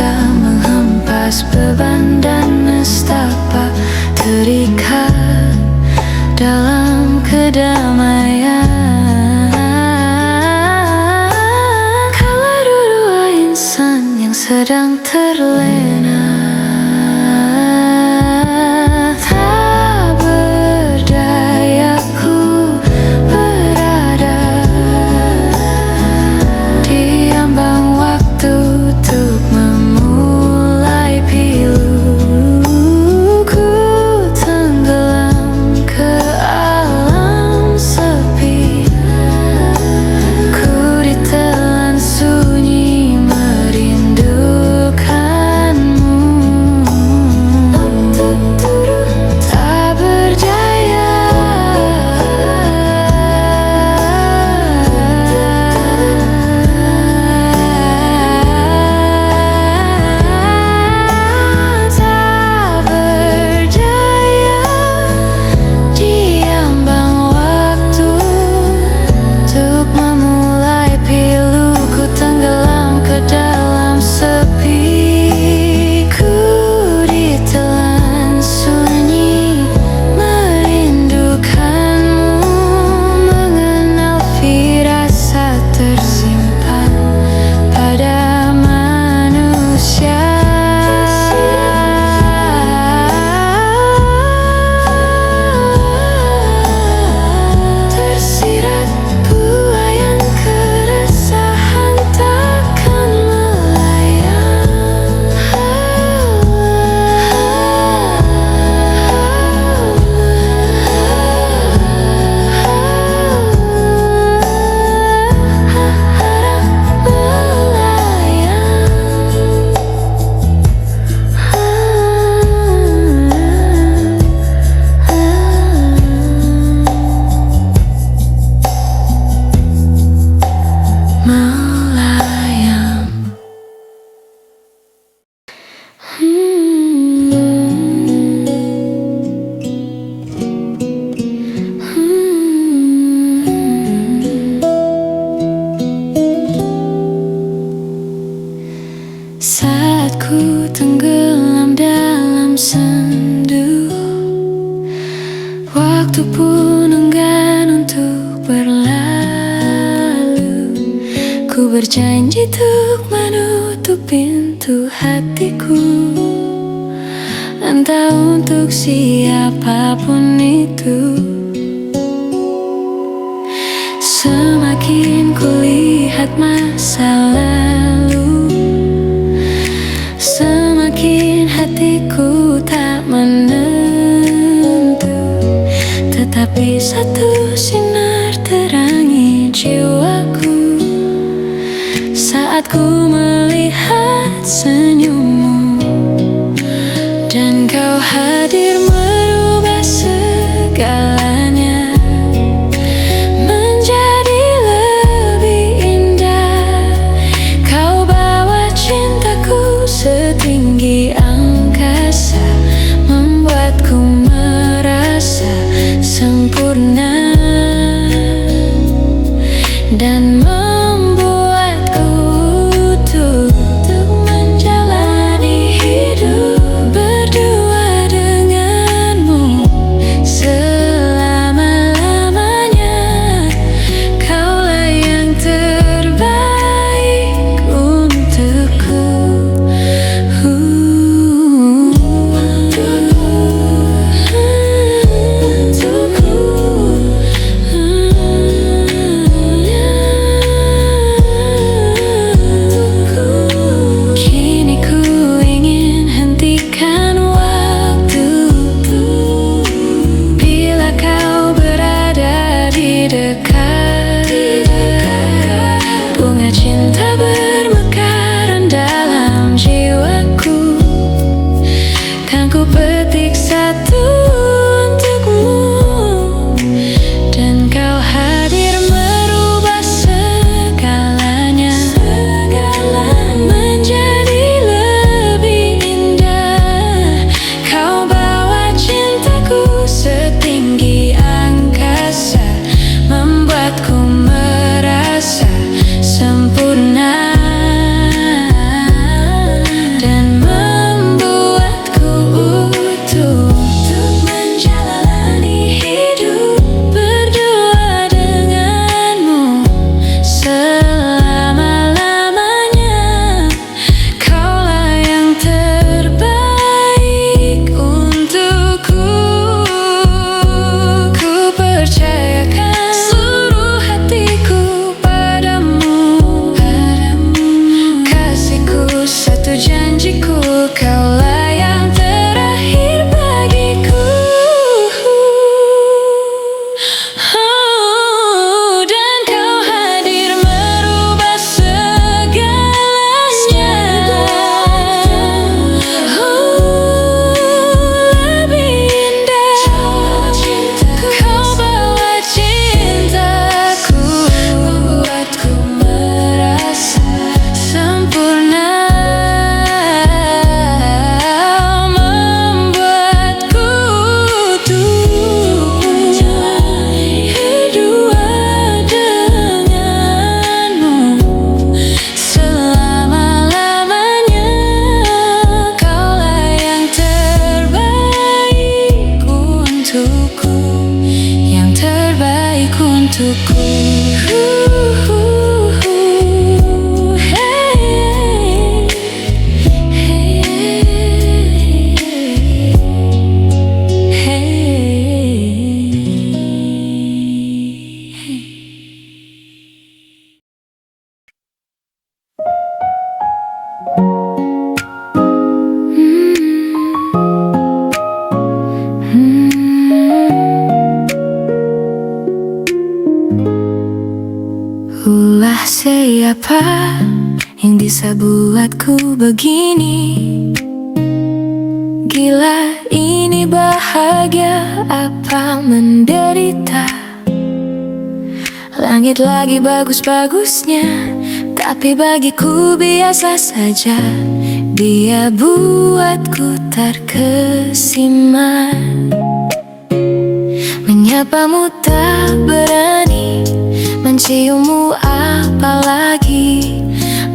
bisa menghempas beban dan nestapa terikat dalam kedamaian. Kala dua insan yang sedang terlena, tak berdaya ku berada di ambang waktu untuk memulai pilu. Ku tenggelam ke alam sepi, ku ditelan sunyi merindukanmu. Tak berdaya, tak berdaya di ambang waktu untuk memulai pilu. Ku tenggelam ke dalam sepi, ku ditelan sunyi merindukanmu. Mengenal firasat tersimpan pada manusia, tersirat buayan keresahan takkan melayang. Melayang. Saat ku tenggelam dalam sendu, waktu pun enggan untuk berlalu. Ku berjanji untuk menutup pintu hatiku, entah untuk siapapun itu. Semakin kulihat masa lalu, semakin hatiku tak menentu. Tetapi satu sinar terangi jiwaku saat ku melihat senyummu, dan kau hadir merubah segalanya menjadi lebih indah. Kau bawa cintaku setinggi angkasa, membuatku merasa sempurna dan membuatku utuh untuk menjalani hidup berdua denganmu selamanya. Ulah siapa yang bisa buatku begini? Gila, ini bahagia apa menderita? Langit lagi bagus-bagusnya, tapi bagiku biasa saja. Dia buatku terkesima. Menyapamu tak berani, menciummu apalagi.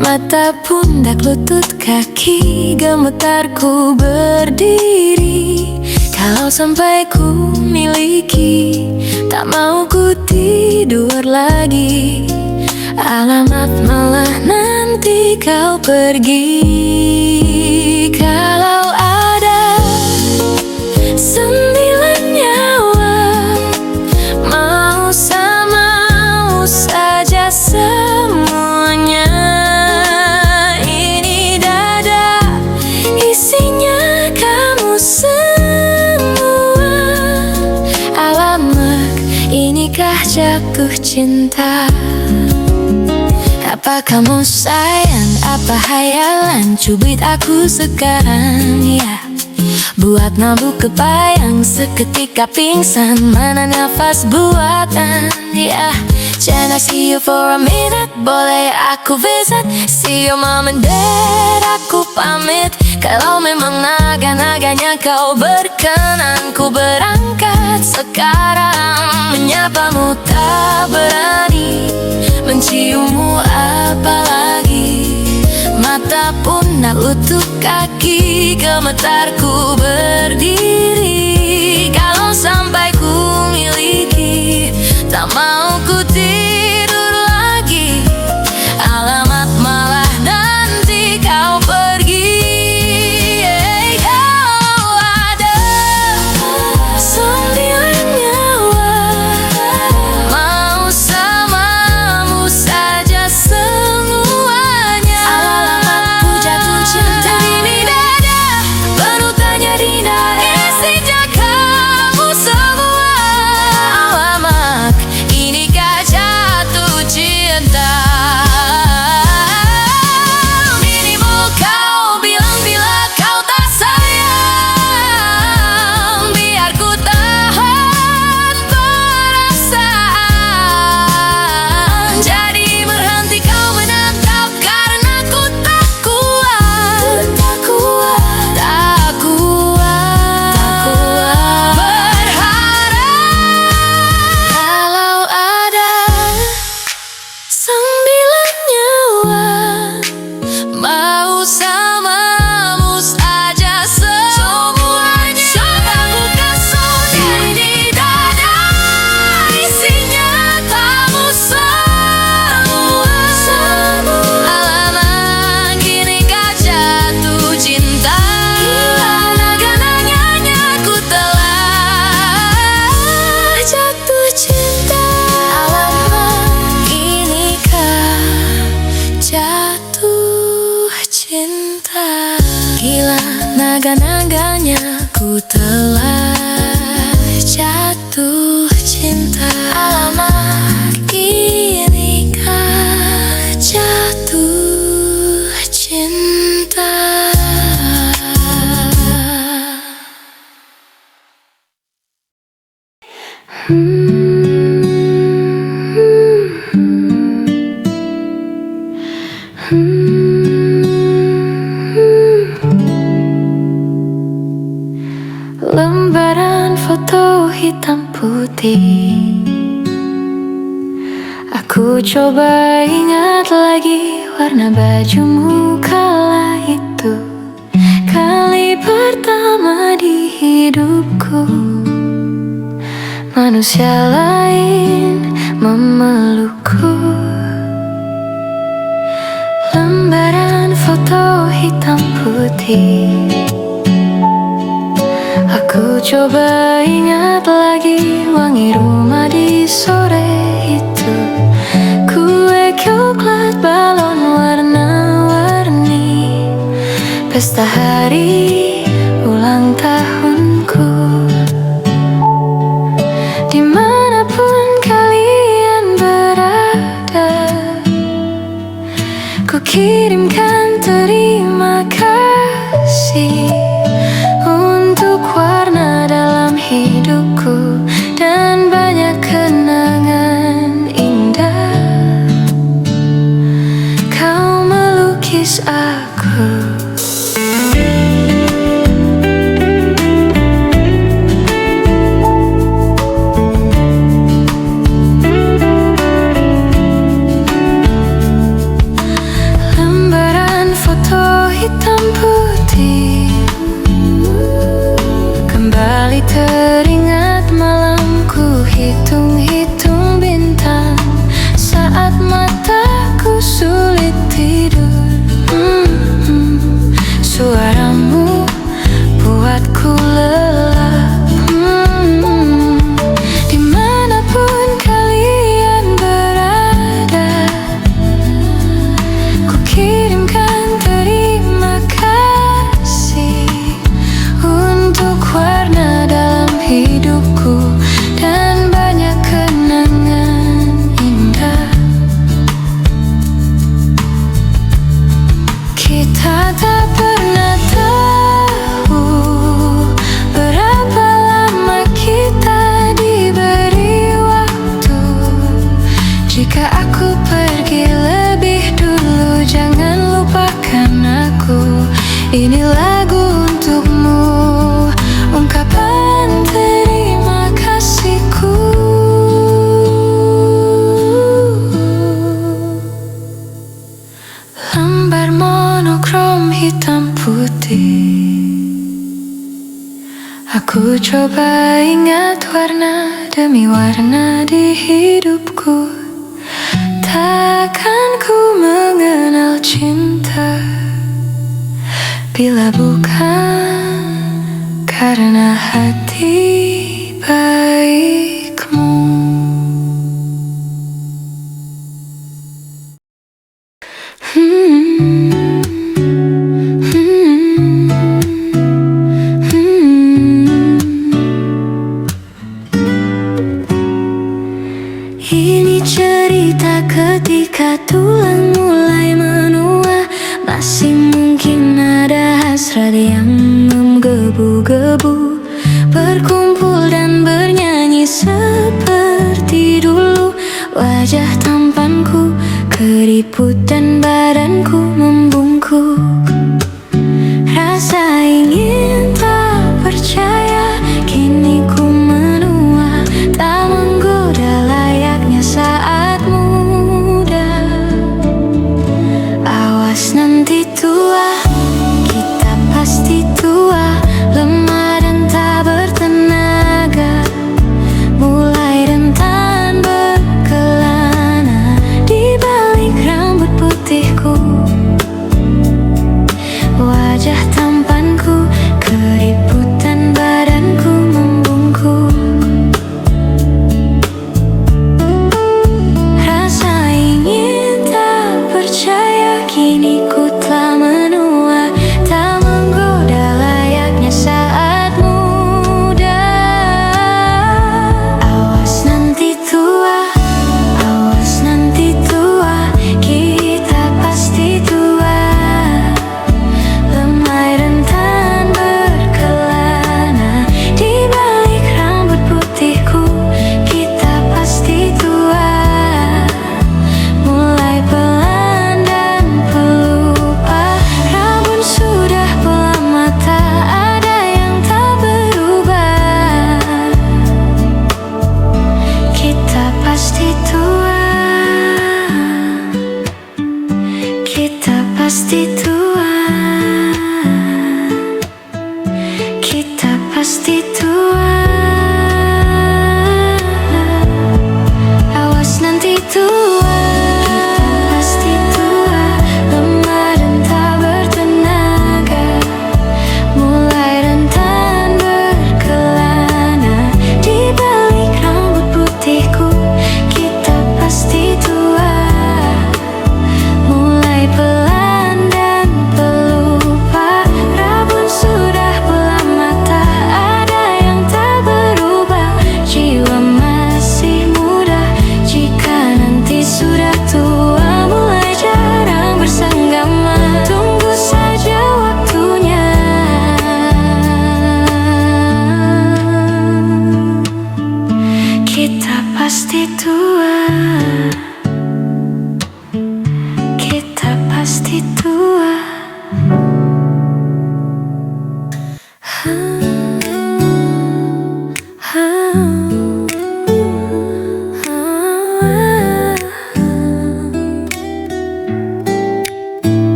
Mata, pundak, lutut, kaki, gemetarku berdiri. Kalau sampai ku miliki, tak mau ku tidur lagi. Alamat malah nanti kau pergi. Kalau ada 9 nyawa, mau samamu saja semuanya. Ini dada, isinya kamu semua. Alamak, inikah jatuh cinta? Apa kamu sayang, apa hayalan cubit aku sekarang, ya. Buat nabuk kebayang, seketika pingsan, mana nafas buatan, ya. Can I see you for a minute? Boleh aku visit? See your mom and dad, aku pamit. Kalau memang naga-naganya kau berkenan, ku berangkat sekarang. Menyapamu tak berani, menciummu apalagi. Mata, pundak, lutut, kaki, gemetarku berdiri. Kalau sampai ku miliki, tak mau ku tidur lagi. Alamat malah nanti kau pergi. Kalau ada 9 nyawa, mau samamu saja semuanya. Alamatku jatuh cinta. Ini dada penuh tanya rinda, isinya kamu semua. Alamak, inikah jatuh cinta? Minimal kau bilang bila kau tak sayang, biar ku tahan perasaan. Jadi berhenti kau menatap, karena ku tak kuat. Tak kuat, tak kuat, tak kuat berharap. Kalau ada 9 nyawa, mau samamu saja semuanya. Coba buka surga. Ini dada, isinya kamu semua. Alamak, inikah jatuh cinta? Gila, naga-naganya ku telah jatuh cinta. Alamak, inikah jatuh cinta? Gila, naga-naganya ku telah jatuh cinta. Alamak, inikah jatuh cinta? Lembaran foto hitam putih, aku coba ingat lagi warna bajumu kala itu. Kali pertama di hidupku, manusia lain memelukku. Lembaran foto hitam putih, aku coba ingat lagi wangi rumah di sore itu. Kue coklat, balon warna-warni, pesta hari ulang tahunku. Dimanapun kalian berada, ku kirimkan terima kasih untuk warna dalam hidupku dan banyak kenangan indah. Kau melukis aku. Lembaran foto hitam putih kembali teringat malamku hitung-hitung bintang saat mataku sulit tidur. Suaramu buatku lelap. Dimanapun kalian berada, ku kirimkan terima kasih untuk warna dalam hidupku dan banyak kenangan indah. Kita tak pernah tahu berapa lama kita diberi waktu. Jika aku pergi lebih dulu, jangan lupakan aku. Ini lagu untukmu, ungkapan terima kasihku. Lembar monokrom hitam putih, aku coba ingat warna demi warna di hidupku. Takkan ku mengenal cinta bila bukan karena hati baikmu. Ini cerita ketika tulang mulai menua, masih mungkin ada hasrat yang menggebu-gebu, berkumpul dan bernyanyi seperti dulu. Wajah tampanku keriput dan badanku membungkuk. Rasa ingin tak percaya kini ku menua, tak menggoda layaknya saat muda. Awas nanti tua, kita pasti tua, lemah dan tak bertenaga. Mulai rentan berkelana di balik rambut putihku. Wajah tampanku keriput dan badanku membungkuk. Rasa ingin tak percaya kini ku telah menua.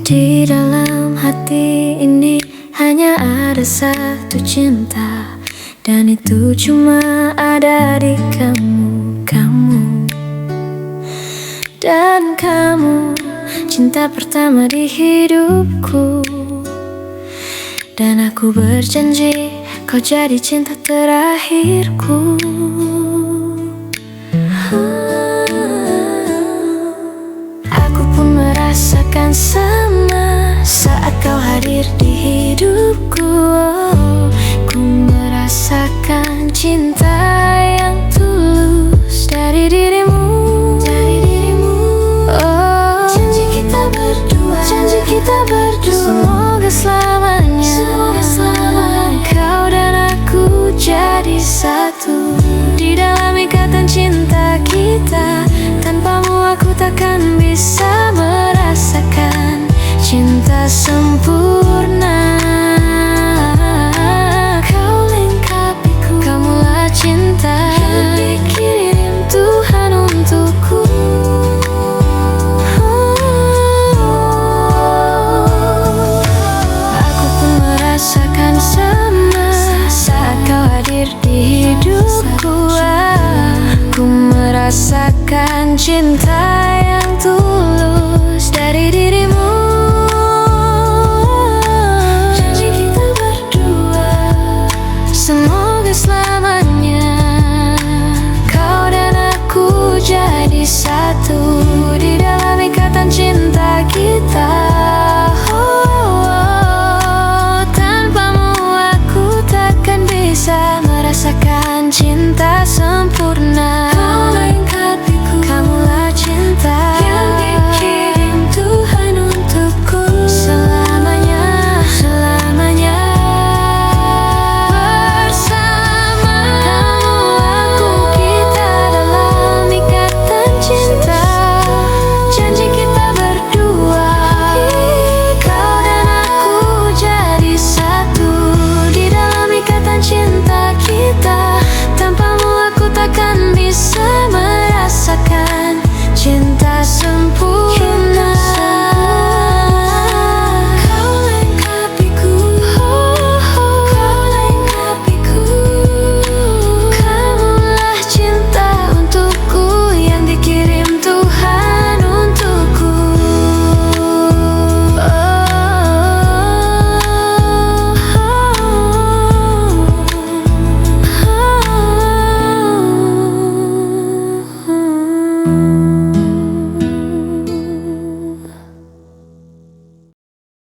Di dalam hati ini hanya ada satu cinta, dan itu cuma ada di kamu, dan kamu cinta pertama di hidupku. Dan aku berjanji kau jadi cinta terakhirku. Aku pun merasakan sama saat kau hadir di hidupku. Ku merasakan cinta yang tulus dari dirimu. Oh, janji kita berdua, semoga selamanya. Kau dan aku jadi satu di dalam ikatan cinta kita. Tanpamu aku takkan bisa